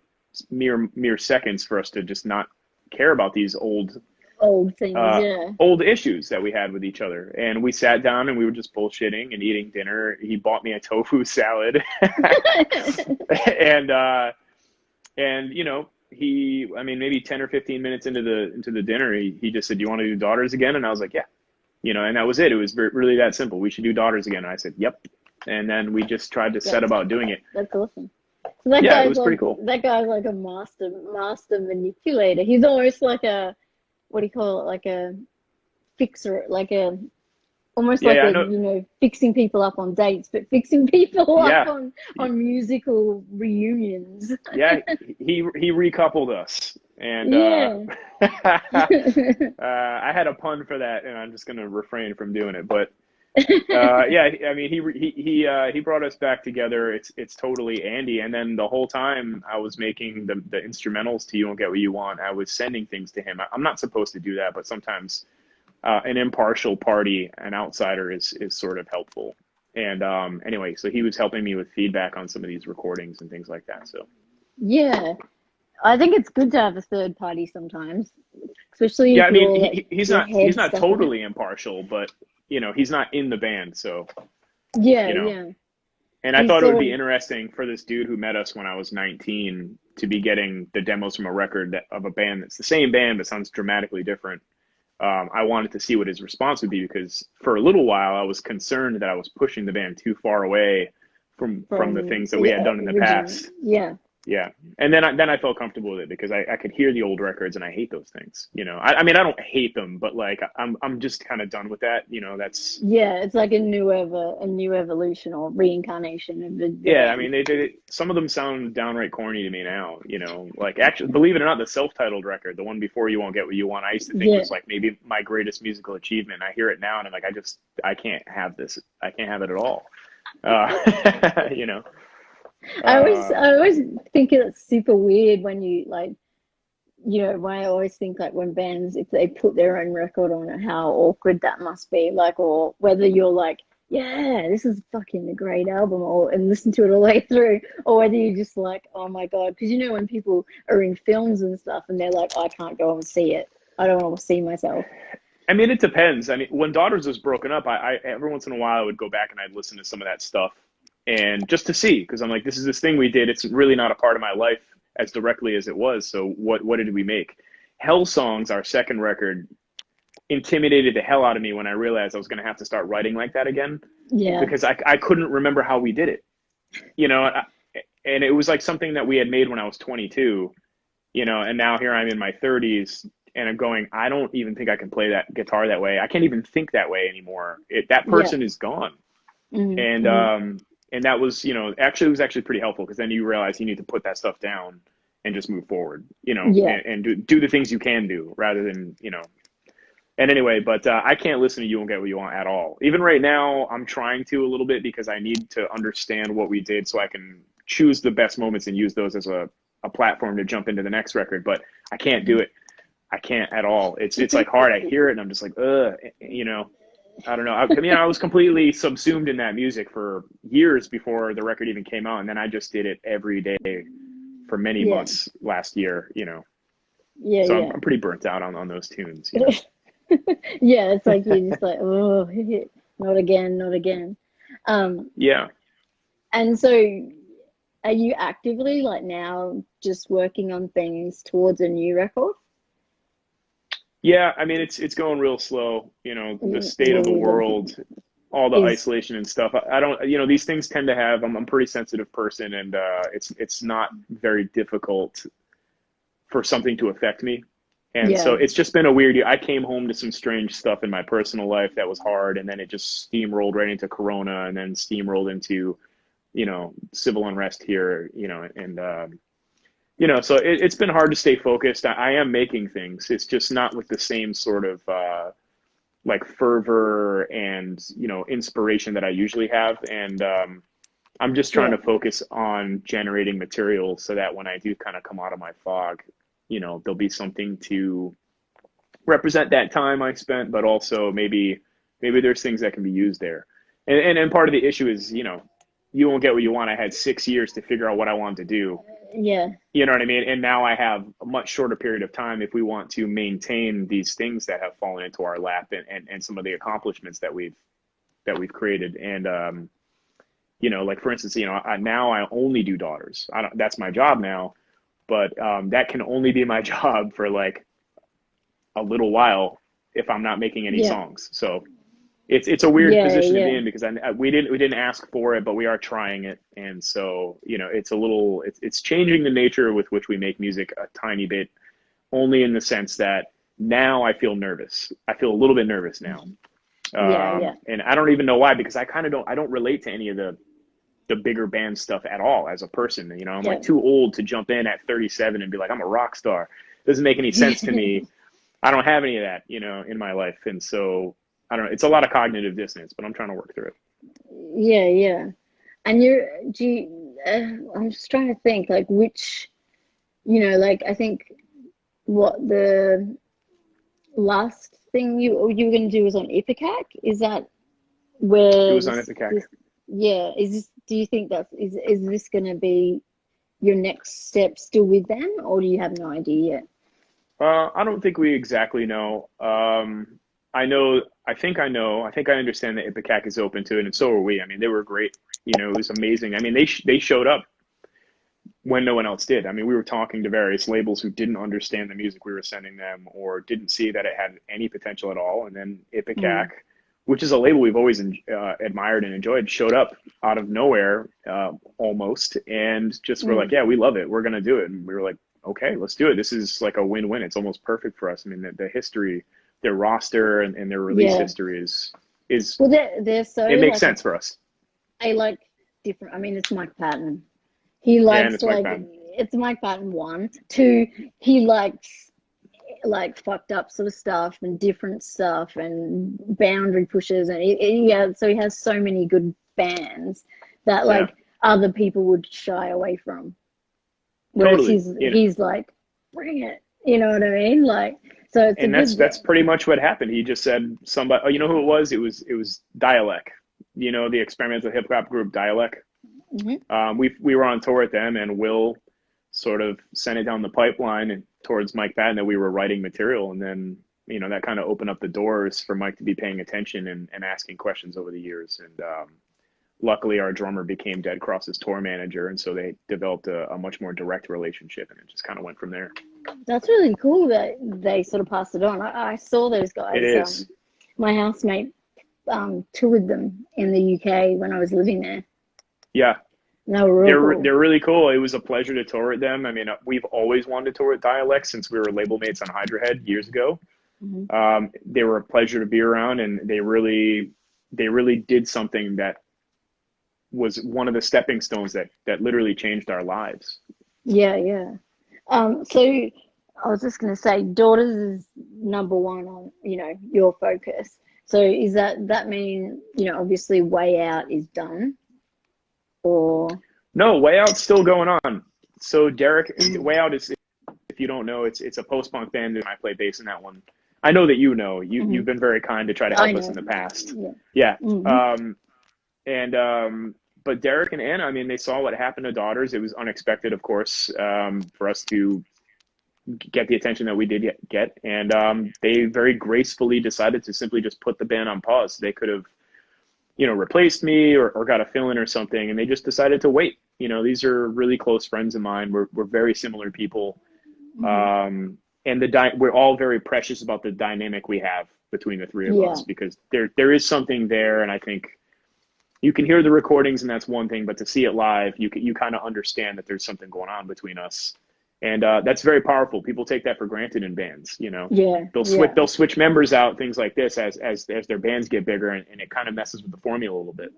mere seconds for us to just not care about these Old things, uh, yeah. old issues that we had with each other. And we sat down and we were just bullshitting and eating dinner. He bought me a tofu salad, and I mean, maybe 10 or 15 minutes into the dinner, he just said, "Do you want to do Daughters again?" And I was like, "Yeah." And that was it. It was really that simple. We should do Daughters again. And I said, "Yep." And then we just tried to set That's about doing it. that's awesome. So Yeah, it was pretty cool. that guy's like a master manipulator. He's almost like a what do you call it? Like a fixer, like a almost Yeah, like yeah, I a know. fixing people up on dates, but fixing people up Yeah, on musical reunions. yeah. He recoupled us, and Yeah. I had a pun for that, and I'm just gonna refrain from doing it. But yeah, I mean, he brought us back together. It's totally Andy. And then the whole time I was making the instrumentals to "You Won't Get What You Want," I was sending things to him. I'm not supposed to do that, but sometimes an impartial party, an outsider is sort of helpful. And anyway, so he was helping me with feedback on some of these recordings and things like that. So Yeah, I think it's good to have a third party sometimes, especially yeah, if I mean, you're like your he's head not stuck in it. totally impartial, but he's not in the band, so Yeah, you know. yeah. And I He's thought it would sort be of, interesting for this dude who met us when I was 19 to be getting the demos from a record of a band that's the same band but sounds dramatically different. I wanted to see what his response would be because for a little while I was concerned that I was pushing the band too far away from the from things that we had the done in the original. past. Yeah. Yeah. And then I felt comfortable with it because I could hear the old records and I hate those things. I mean I don't hate them, but like I'm just kind of done with that. That's Yeah, it's like a new evolution or reincarnation of the yeah, I band. mean some of them sound downright corny to me now, like actually believe it or not, the self-titled record, the one before You Won't Get What You Want, I used to think Yeah. was like maybe my greatest musical achievement. I hear it now and I'm like I can't have this. I can't have it at all. You know. Uh I always think it's super weird when you like, when I always think like when bands, if they put their own record on it, how awkward that must be. Like, or whether you're like, yeah, this is fucking a great album, or and listen to it all the way through, or whether you're just like, oh my God, because when people are in films and stuff and they're like, I can't go and see it. I don't want to see myself. I mean it depends. I mean when Daughters was broken up, I every once in a while I would go back and I'd listen to some of that stuff and just to see because I'm like this is this thing we did. It's really not a part of my life as directly as it was. So what did we make? Hell Songs, our second record, intimidated the hell out of me when I realized I was going to have to start writing like that again Yeah, because I couldn't remember how we did it, you know, and it was like something that we had made when I was 22, and now here I'm in my 30s and I'm going, I don't even think I can play that guitar that way. I can't even think that way anymore. That yeah, person is gone. And, mm-hmm. um, and that was, actually, it was actually pretty helpful because then you realize you need to put that stuff down and just move forward, Yeah, and do the things you can do rather than, and anyway, but I can't listen to You Won't Get What You Want at all. Even right now, I'm trying to a little bit because I need to understand what we did so I can choose the best moments and use those as a platform to jump into the next record. But I can't do it. I can't at all. It's like hard. I hear it and I'm just like, I don't know. I mean, I was completely subsumed in that music for years before the record even came out, and then I just did it every day for many yeah, months last year. yeah, So I'm yeah. pretty burnt out on those tunes. Yeah, it's like you're just like, oh, not again, not again. Um, Yeah. and so are you actively like now just working on things towards a new record? Yeah, I mean it's going real slow, the state of the world, all the Is isolation and stuff. I don't, these things tend to have. I'm a pretty sensitive person, and it's not very difficult for something to affect me. And so yeah, it's just been a weird year. I came home to some strange stuff in my personal life that was hard, and then it just steamrolled right into Corona, and then steamrolled into, civil unrest here, and so it's been hard to stay focused. I am making things. It's just not with the same sort of like fervor and inspiration that I usually have. And I'm just trying yeah, to focus on generating material so that when I do kind of come out of my fog, there'll be something to represent that time I spent, but also maybe there's things that can be used there. And part of the issue is you won't get what you want. I had 6 years to figure out what I wanted to do. yeah, You know what I mean? And now I have a much shorter period of time if we want to maintain these things that have fallen into our lap and some of the accomplishments that we've created. And like for instance, now I only do Daughters. I don't, that's my job now, but that can only be my job for like a little while if I'm not making any yeah, songs. So it's a weird yeah, position to be yeah, in because we didn't ask for it, but we are trying it, and so it's a little it's changing the nature with which we make music a tiny bit, only in the sense that now I feel nervous. I feel a little bit nervous now, yeah, yeah, and I don't even know why because I don't relate to any of the bigger band stuff at all as a person. I'm like yeah, too old to jump in at 37 and be like I'm a rock star. It doesn't make any sense to me. I don't have any of that, in my life, and so I don't know. It's a lot of cognitive dissonance, but I'm trying to work through it. yeah, yeah. And I'm just trying to think like which, like I think what the last thing you were going to do was on Ipecac? Is that It where was on Ipecac. this yeah, is this, do you think that's is this going to be your next step still with them, or do you have no idea yet? I don't think we exactly know. I know, I think I understand that Ipecac is open to it, and so are we. I mean, they were great. You know, it was amazing. I mean, they showed up when no one else did. I mean, we were talking to various labels who didn't understand the music we were sending them or didn't see that it had any potential at all. And then Ipecac, Mm, which is a label we've always admired and enjoyed, showed up out of nowhere almost and just were like, mm, yeah, we love it. We're going to do it. And we were like, okay, let's do it. This is like a win-win. It's almost perfect for us. I mean, the history, their roster and their release yeah. history is Well, they're so it makes like sense for us. I like different. I mean, it's Mike Patton. He Yeah, and likes it's Mike like Patton. it's Mike Patton one. Two, he likes like fucked up sort of stuff and different stuff and boundary pushes and yeah. So he has so many good bands that Yeah, like other people would shy away from. Whereas totally. he's like, bring it. You know what I mean? Like, so it's a And good. that's pretty much what happened. He just said somebody. Oh, you know who it was? It was Dialect. You know the experimental hip hop group Dialect. Mhm. We were on tour with them, and Will sort of sent it down the pipeline and towards Mike Patton that we were writing material, and then that kind of opened up the doors for Mike to be paying attention and asking questions over the years. And luckily, our drummer became Dead Cross's tour manager, and so they developed a much more direct relationship, and it just kind of went from there. That's really cool that they sort of passed it on. I saw those It guys. is. My housemate toured them in the UK when I was living there. Yeah, And they were real cool. they're really cool. It was a pleasure to tour with them. I mean, we've always wanted to tour with Dialect since we were label mates on Hydra Head years ago. Hmm. They were a pleasure to be around, and they really did something that was one of the stepping stones that literally changed our lives. Yeah, yeah. So I was just going to say, daughters is number one on, your focus. So is that mean, obviously Way Out is done or No, Way Out's still going on. So Derek, mm, Way Out is, if you don't know, it's a post punk band, and I play bass in that one. I know that you know. You've mhm. been very kind to try to I help us in know. the past. Yeah. Yeah. Hmm. But Derek and Anna, I mean, they saw what happened to Daughters. It was unexpected, of course, for us to get the attention that we did get, and they very gracefully decided to simply just put the band on pause. They could have, replaced me or got a fill in or something, and they just decided to wait. These are really close friends of mine. We're very similar people, Hmm. and we're all very precious about the dynamic we have between the three of Yeah. us because there is something there, and I think you can hear the recordings and that's one thing, but to see it live, you kind of understand that there's something going on between us, and that's very powerful. People take that for granted in bands. Yeah. Yeah. They'll switch members out, things like this, as their bands get bigger, and it kind of messes with the formula a little bit.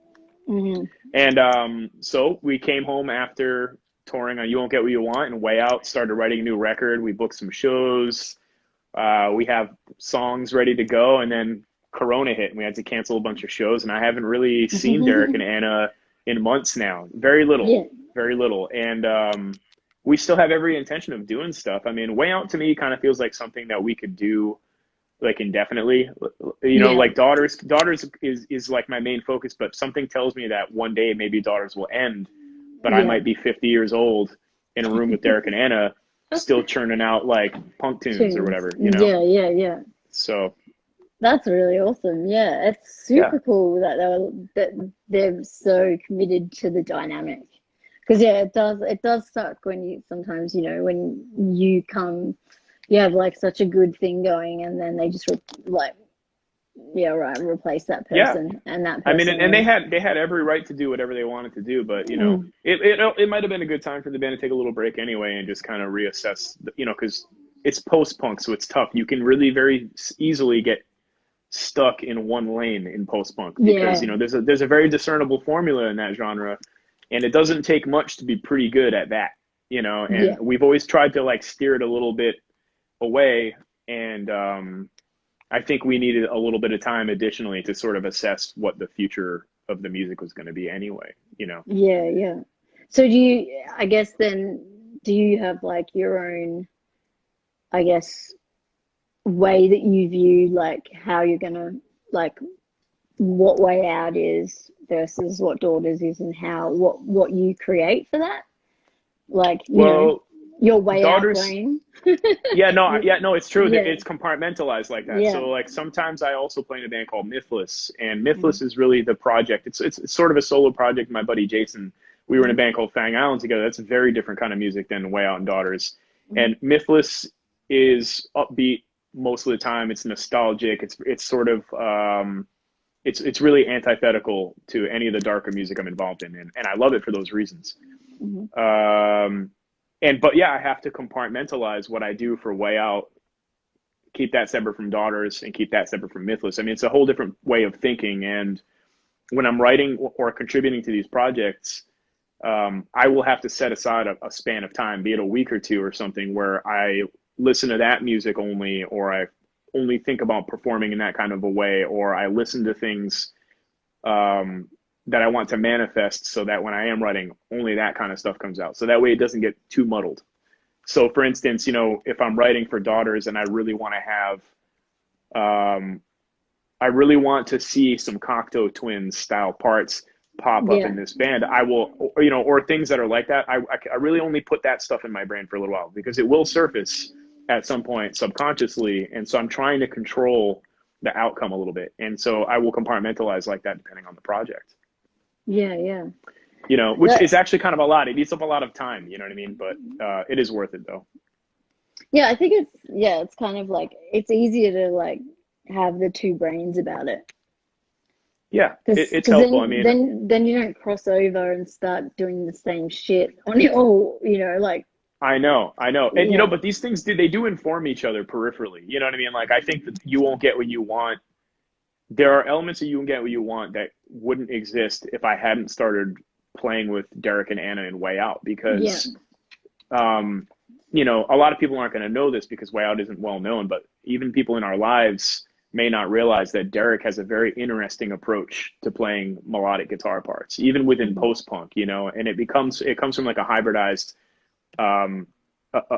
Hmm. And so we came home after touring on You Won't Get What You Want and Way Out, started writing a new record. We booked some shows. We have songs ready to go, and then Corona hit, and we had to cancel a bunch of shows. And I haven't really seen Derek and Anna in months now. Very little, Yeah. very little. And we still have every intention of doing stuff. I mean, Way Out to me kind of feels like something that we could do like indefinitely. Yeah. Like Daughters is like my main focus, but something tells me that one day maybe Daughters will end, but I Yeah. might be 50 years old in a room with Derek and Anna still churning out like punk tunes or Tunes. whatever. Yeah. Yeah. Yeah. So That's really awesome. Yeah, it's yeah, super cool that they're so committed to the dynamic. Because yeah, it does suck when you sometimes, when you have like such a good thing going and then they just like yeah, right, replace that yeah. person and that I mean, person and and they had every right to do whatever they wanted to do, but mm, it might have been a good time for the band to take a little break anyway and just kind of reassess, because it's post punk, so it's tough. You can really very easily get stuck in one lane in post punk because yeah, there's a very discernible formula in that genre, and it doesn't take much to be pretty good at that. And yeah, we've always tried to like steer it a little bit away, and I think we needed a little bit of time additionally to sort of assess what the future of the music was going to be anyway. yeah, yeah. So I guess then, do you have like your own, I guess, way that you view like how you're gonna like what way out is versus what daughters is, and how what you create for that, like, you know, Well, your way out daughters, brain. yeah, no, it's true that Yeah, it's compartmentalized like that. yeah. So like sometimes I also play in a band called Mythless, and Mythless Mhm. is really the project. It's sort of a solo project. My buddy Jason, we were in a Mhm. band called Fang Island together. That's a very different kind of music than Way Out and Daughters. Mhm. And Mythless is upbeat most of the time. It's nostalgic. It's sort of it's really antithetical to any of the darker music I'm involved in, and I love it for those reasons. Mhm. Um, but yeah, I have to compartmentalize what I do for Way Out, keep that separate from Daughters, and keep that separate from Mythless. I mean, it's a whole different way of thinking. And when I'm writing or contributing to these projects, I will have to set aside a span of time, be it a week or two or something, where I listen to that music only, or I only think about performing in that kind of a way, or I listen to things um, that I want to manifest so that when I am writing, only that kind of stuff comes out. So that way it doesn't get too muddled. So, for instance, you know, if I'm writing for Daughters and I really want to um, I really want to see some Cocteau Twins style parts pop up Yeah. in this band, I will, you know, or things that are like that. I really only put that stuff in my brain for a little while because it will surface at some point subconsciously. And so I'm trying to control the outcome a little bit. And so I will compartmentalize like that depending on the project, Yeah, yeah. you know, which That, is actually kind of a lot. It eats up a lot of time, you know what I mean? But it is worth it though. yeah, I think it's, yeah, it's kind of like it's easier to like have the two brains about it. Yeah, it's Because helpful. I then mean, then you don't cross over and start doing the same shit on your, you know, like, I know. And you know, yeah, but these things do they do inform each other peripherally. You know what I mean? Like I think that you won't get what you want. There are elements that you can get what you want that wouldn't exist if I hadn't started playing with Derek and Anna in Way Out yeah, because um you know, a lot of people aren't going to know this because Way Out isn't well known, but even people in our lives may not realize that Derek has a very interesting approach to playing melodic guitar parts, even within mhm, post punk, you know, and it comes from like a hybridized um,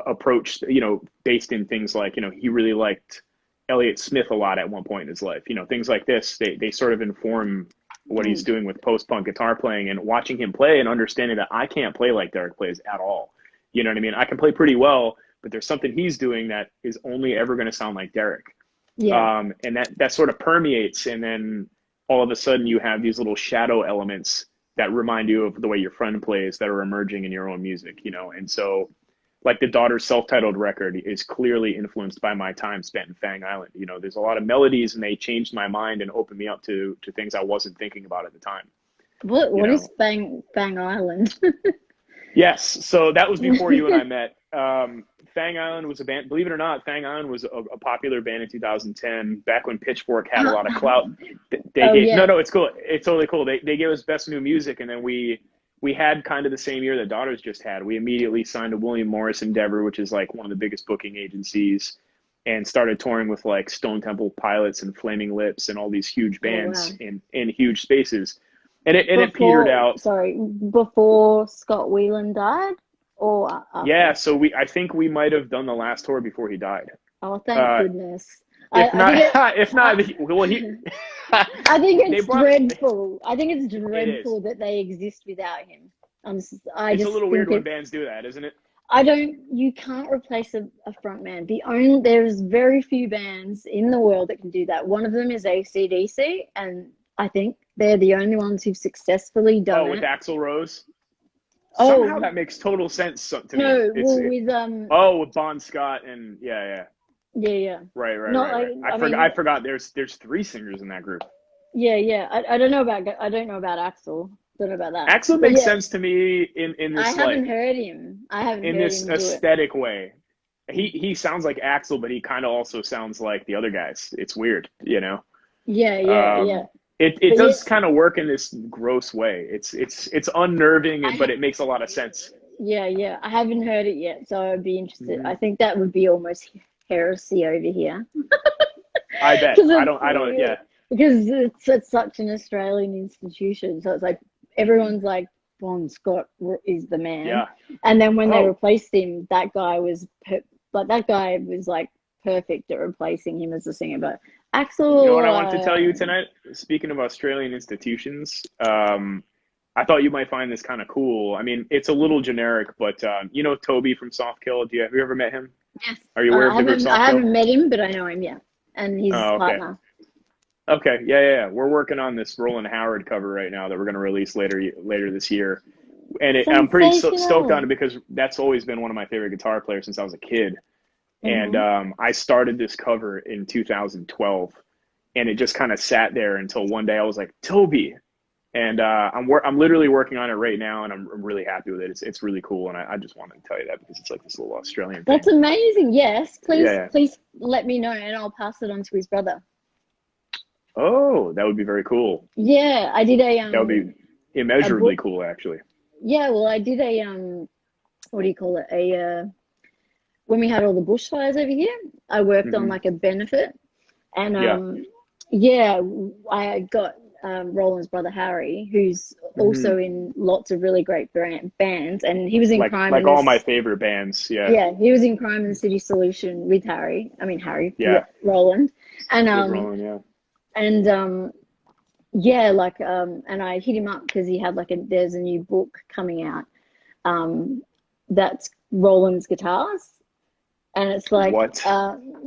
approach, you know, based in things like, you know, he really liked Elliott Smith a lot at one point in his life. You know, things like this, they sort of inform what he's mm, doing with post punk guitar playing and watching him play and understanding that I can't play like Derek plays at all. You know what I mean? I can play pretty well, but there's something he's doing that is only ever going to sound like Derek. yeah, And that sort of permeates. And then all of a sudden you have these little shadow elements that remind you of the way your friend plays that are emerging in your own music, you know? And so like the Daughter's self-titled record is clearly influenced by my time spent in Fang Island. You know, there's a lot of melodies and they changed my mind and opened me up to things I wasn't thinking about at the time, you what is know? Fang Island? Yes, so that was before you and I met. Fang Island was a band. Believe it or not, Fang Island was a popular band in 2010, back when Pitchfork had a lot of clout. They Oh gave yeah. no, it's cool. It's totally cool. They gave us best new music, and then we had kind of the same year that Daughters just had. We immediately signed to William Morris Endeavor, which is like one of the biggest booking agencies, and started touring with like Stone Temple Pilots and Flaming Lips and all these huge Oh bands wow. in huge spaces. And it petered Before, out. sorry, before Scott Whelan died, or Yeah, after? so I think we might have done the last tour before he died. Oh, thank Uh, goodness. if I not, think it. if not, I, well, he I think they it's brought dreadful. I think it's it is. dreadful that they exist without him. I It's a just little weird think when it's. bands do that, isn't it? I don't. You can't replace a front man. There's very few bands in the world that can do that. One of them is AC/DC, and I think they're the only ones who've successfully done Oh, with it. Axl Rose. Somehow Oh that makes total sense to me. no, well with Oh, with Bon Scott and yeah, yeah, yeah. Not like, right. I mean, I forgot. There's three singers in that group. yeah, yeah. I don't know about Axel. Don't know about that. Axl But makes yeah, sense to me I haven't heard him. I haven't in heard this him do it. aesthetic way. Mm. He sounds like Axl, but he kind of also sounds like the other guys. It's weird, you know. Yeah, yeah, yeah. Um, it But yeah, does kind of work in this gross way. It's unnerving, I but ha it makes a lot of sense. yeah, yeah. I haven't heard it yet, so I'd be interested. Hmm. I think that would be almost heresy over here I bet. because it's I don't. Yeah. because it's such an Australian institution. So it's like everyone's like Bon Scott is the man, Yeah. and then when they Oh, replaced him, that guy was like perfect at replacing him as a singer. But You know Axel, what I want to tell you tonight? Speaking of Australian institutions, I thought you might find this kind of cool. I mean, it's a little generic, but you know Toby from Softkill. Have you ever met him? yes, Are you aware of the group I Softkill? haven't met him, but I know him. Yeah, and his Oh, okay. partner. Okay, yeah. We're working on this Roland Howard cover right now that we're going to release later this year, and I'm pretty stoked on Sensational. it because that's always been one of my favorite guitar players since I was a kid. And Hmm. I started this cover in 2012, and it just kind of sat there until one day I was like, Toby, and I'm literally working on it right now, and I'm really happy with it. It's really cool, and I just wanted to tell you that because it's like this little Australian That's thing. amazing. Yes, Yeah, please, yeah. please let me know, and I'll pass it on to his brother. Oh, that would be very cool. Yeah, I did That would be a immeasurably book. cool, actually. Yeah, well, I did what do you call it? When we had all the bushfires over here, I worked on Hmm. like a benefit, and Yeah. yeah, I got Roland's brother Harry, who's Hmm. also in lots of really great bands, and he was in Crime Like in all my this. favorite bands. Yeah, Yeah, he was in Crime in the City Solution with Harry. I mean Harry, yeah. Roland, and With Roland, yeah. and yeah, like and I hit him up because he had like there's a new book coming out that's Roland's guitars, and it's like What?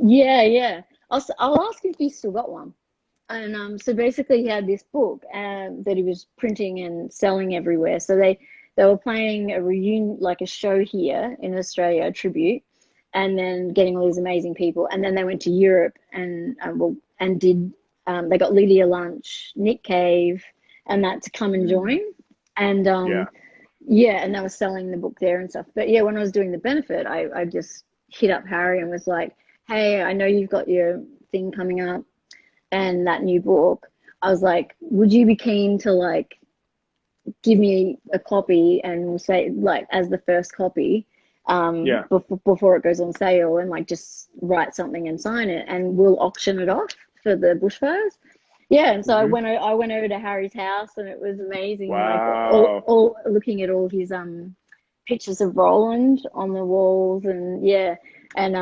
yeah, yeah. I'll ask if he's still got one. And so basically, he had this book that he was printing and selling everywhere. So they were playing a reunion, like a show here in Australia, a tribute, and then getting all these amazing people. And then they went to Europe and well, and did they got Lydia Lunch, Nick Cave, and that to come and join. Mm. And Yeah. yeah, and they were selling the book there and stuff. But yeah, when I was doing the benefit, I just hit up Harry and was like, "Hey, I know you've got your thing coming up and that new book." I was like, would you be keen to like give me a copy and we'll say like as the first copy Yeah. before it goes on sale, and like just write something and sign it and we'll auction it off for the bushfires. Yeah, and so Hmm. I went over to Harry's house and it was amazing, like Wow. all looking at all his pictures of Roland on the walls, and yeah, and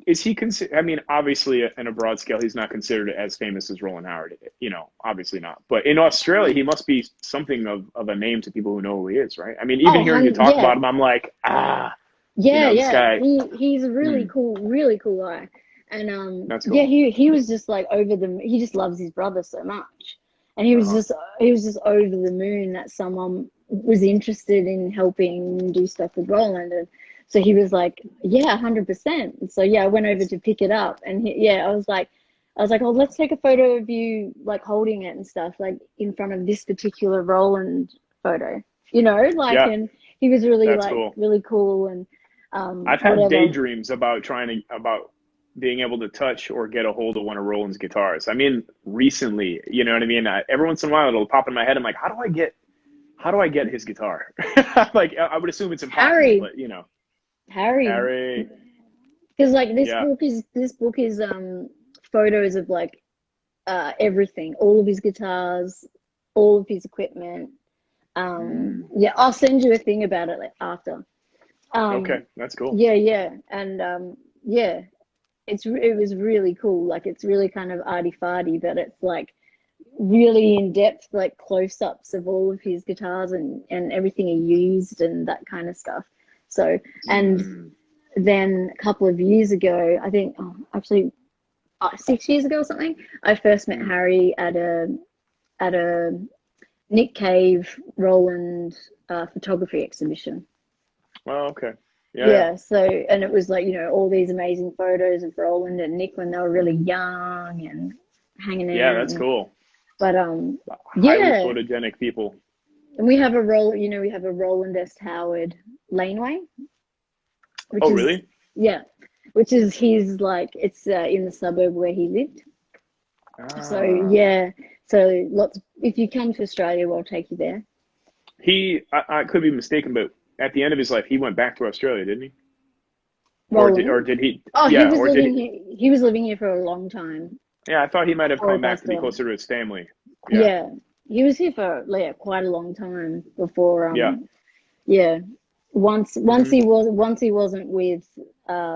Is he consider? I mean, obviously, in a broad scale, he's not considered as famous as Roland Howard. You know, obviously not. But in Australia, he must be something of a name to people who know who he is, right? I mean, even oh hearing you talk yeah. about him, I'm like, Yeah, this yeah. guy. He's a Hmm, really cool guy. And that's yeah, cool. he was just like over the he just loves his brother so much. And Uh-huh. he was just over the moon that someone was interested in helping do stuff with Roland. And so he was like, yeah, 100%. And so yeah, I went over to pick it up and yeah, I was like, oh, let's take a photo of you like holding it and stuff, like in front of this particular Roland photo. You know, like, Yeah, and he was really that's like cool. really cool and I've had whatever. daydreams about about being able to touch or get a hold of one of Roland's guitars. I mean, recently, you know what I mean? Every once in a while, it'll pop in my head. I'm like, how do I get his guitar? Like, I would assume it's impossible, Harry, but you know, Harry, Harry, because like yeah. this book is photos of like everything, all of his guitars, all of his equipment. Mm, Yeah, I'll send you a thing about it like, after. okay, Um, that's cool. yeah, yeah, and yeah, it was really cool. Like it's really kind of arty farty, but it's like really in depth, like close ups of all of his guitars and everything he used and that kind of stuff. So, and Mm, then a couple of years ago, I think, oh, actually 6 years ago or something, I first met mm. Harry at a Nick Cave Roland photography exhibition. Well, okay, yeah. Yeah, so and it was like, all these amazing photos of Roland and Nick when they were really young and hanging Yeah, out that's and cool. but Highly yeah, photogenic people. and we have we have a Roland S. Howard laneway, which Oh, is really? yeah, which is his like it's in the suburb where he lived. So Ah, yeah, so lots. If you come to Australia, we'll take you there. I could be mistaken, but at the end of his life, he went back to Australia, didn't he? Or Roland. did he? Oh, he Yeah, was or did he? living here. He was living here for a long time Yeah, I thought he might have before he come back to passed be away. closer to his family. Yeah, Yeah, he was here for yeah, quite a long time before. yeah. Yeah, once Hmm. he wasn't with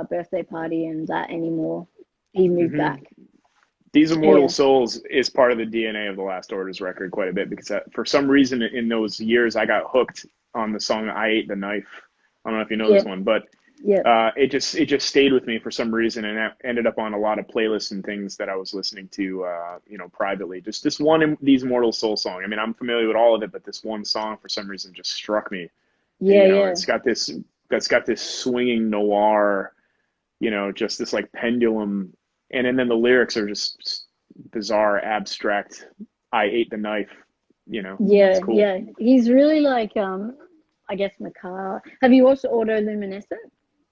birthday party and that anymore. He moved Hmm. back. These Immortal Yeah, Souls is part of the DNA of the Last Order's record quite a bit because for some reason in those years I got hooked on the song "I Ate the Knife." I don't know if you know yeah, this one, but yeah, it just stayed with me for some reason, and that ended up on a lot of playlists and things that I was listening to, privately. Just this one, these Immortal Soul song. I mean, I'm familiar with all of it, but this one song for some reason just struck me. And, yeah, yeah, it's got this swinging noir, just this like pendulum, and then the lyrics are just bizarre, abstract. I ate the knife. It's yeah, cool. yeah. He's really like I guess macabre. Have you watched Autoluminescent,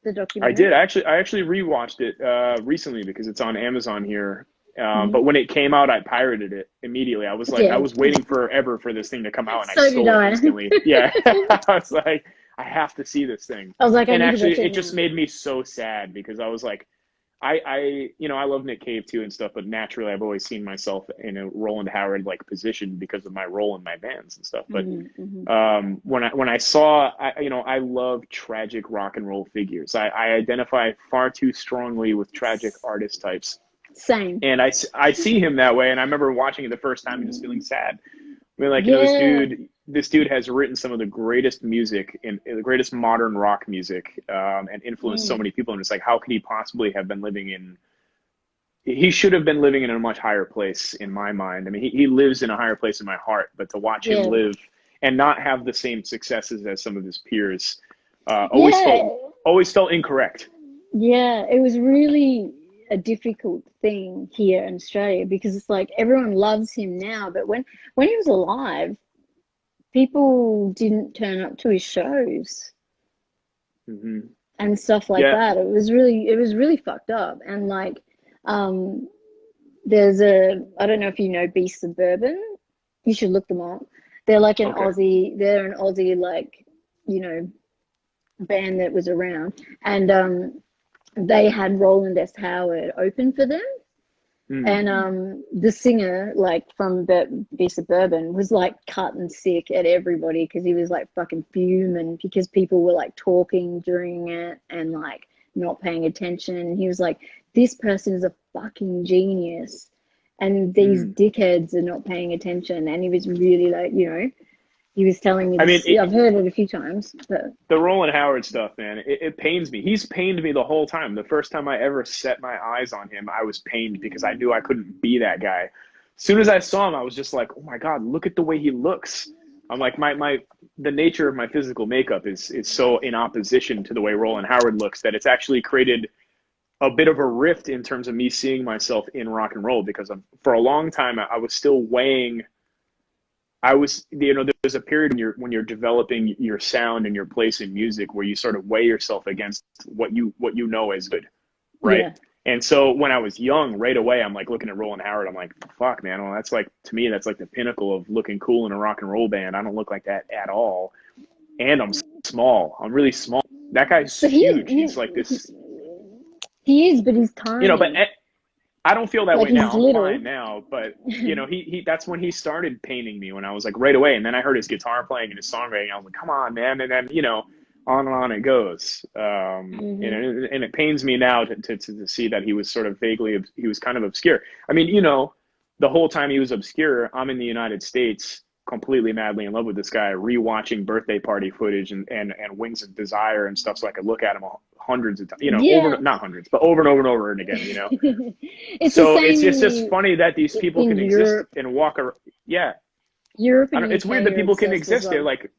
the I did documentary? I actually rewatched it recently because it's on Amazon here. Hmm. But when it came out, I pirated it immediately. I was like, I Yeah, was waiting forever for this thing to come out, and I so did stole it I. instantly. Yeah, I was like, I have to see this thing. I was like, I And need to actually, watch it it just now. made me so sad because I was like, I love Nick Cave too and stuff, but naturally I've always seen myself in a Roland Howard like position because of my role in my bands and stuff. But Hmm. Hmm. when I saw, I love tragic rock and roll figures. I identify far too strongly with tragic artist types, Same. and I see him that way. And I remember watching it the first time and just feeling sad. I mean, like, Yeah, this dude has written some of the greatest music and the greatest modern rock music, and influenced so mm, many people. And it's like, how could he possibly have been living in? He should have been living in a much higher place in my mind. I mean, he lives in a higher place in my heart, but to watch him yeah, live and not have the same successes as some of his peers, always felt yeah, always felt incorrect. yeah. It was really a difficult thing here in Australia because it's like everyone loves him now, but when he was alive, people didn't turn up to his shows Hmm. and stuff like Yeah. that. It was really fucked up. And like, um, there's I don't know if you know Be Suburban. You should look them up. They're like an Okay. Aussie. They're an Aussie like you know band that was around, and they had Roland S. Howard open for them. Mm. And the singer, like from Be Suburban, was like cutting sick at everybody because he was like fucking fuming because people were like talking during it and like not paying attention. And he was like, "This person is a fucking genius, and these Mm. dickheads are not paying attention." And he was really like, he was telling me I mean, this. I've heard it a few times, but the Roland Howard stuff, man, it pains me. He's pained me the whole time. The first time I ever set my eyes on him, I was pained because I knew I couldn't be that guy. As soon as I saw him, I was just like, oh my God, look at the way he looks. I'm like, the nature of my physical makeup is so in opposition to the way Roland Howard looks that it's actually created a bit of a rift in terms of me seeing myself in rock and roll because for a long time I was still weighing. There's a period when you're developing your sound and your place in music where you sort of weigh yourself against what you know is good, right? yeah, And so when I was young, right away, I'm like looking at Roland Howard. I'm like, fuck, man. Well, that's like, to me, that's like the pinnacle of looking cool in a rock and roll band. I don't look like that at all. And I'm small. I'm really small. That guy's but he huge. he He's like he, this, he is, but he's but tiny. I don't feel that Like way he's now. I'm little. fine now, but he that's when he started painting me when I was like right away, and then I heard his guitar playing and his songwriting. I was like, come on, man, and then on and on it goes. And Hmm. it pains me now to see that he was sort of he was kind of obscure. I mean, the whole time he was obscure, I'm in the United States, completely madly in love with this guy, rewatching birthday party footage and Wings of Desire and stuff, so I could look at him hundreds of times, over Yeah. not hundreds, but over and over and over and again. It's the So same it's just funny that these people in can exist Europe. and walk around. Yeah, Europe I and don't. It's weird UK that are people can obsessed as exist. They're well. like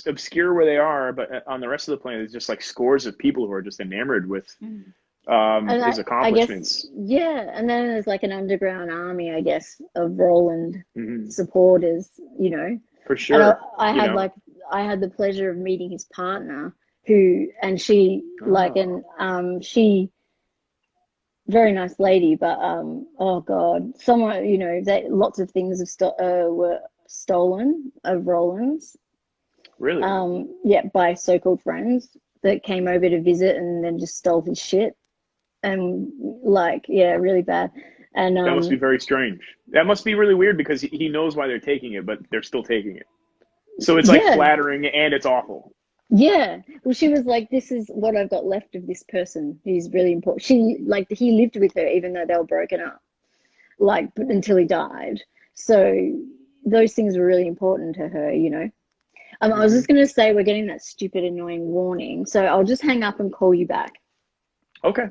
obscure where they are, but on the rest of the planet, there's just like scores of people who are just enamored with And his I guess, accomplishments. yeah, and then there's like an underground army, I guess, of Roland Hmm. supporters, you know. For And sure. I had the pleasure of meeting his partner, who, and she, like, Oh, and she, very nice lady, but oh God, someone, that lots of things were stolen of Roland's, really? yeah, by so-called friends that came over to visit and then just stole his shit and like, yeah, really bad. And That must be very strange. That must be really weird because he knows why they're taking it, but they're still taking it. So it's like yeah, flattering and it's awful. Yeah. Well, she was like, this is what I've got left of this person who's really important. She, like, he lived with her even though they were broken up, like, but until he died. So those things were really important to her, you know. I was just Hmm. going to say, we're getting that stupid, annoying warning. So I'll just hang up and call you back. Okay.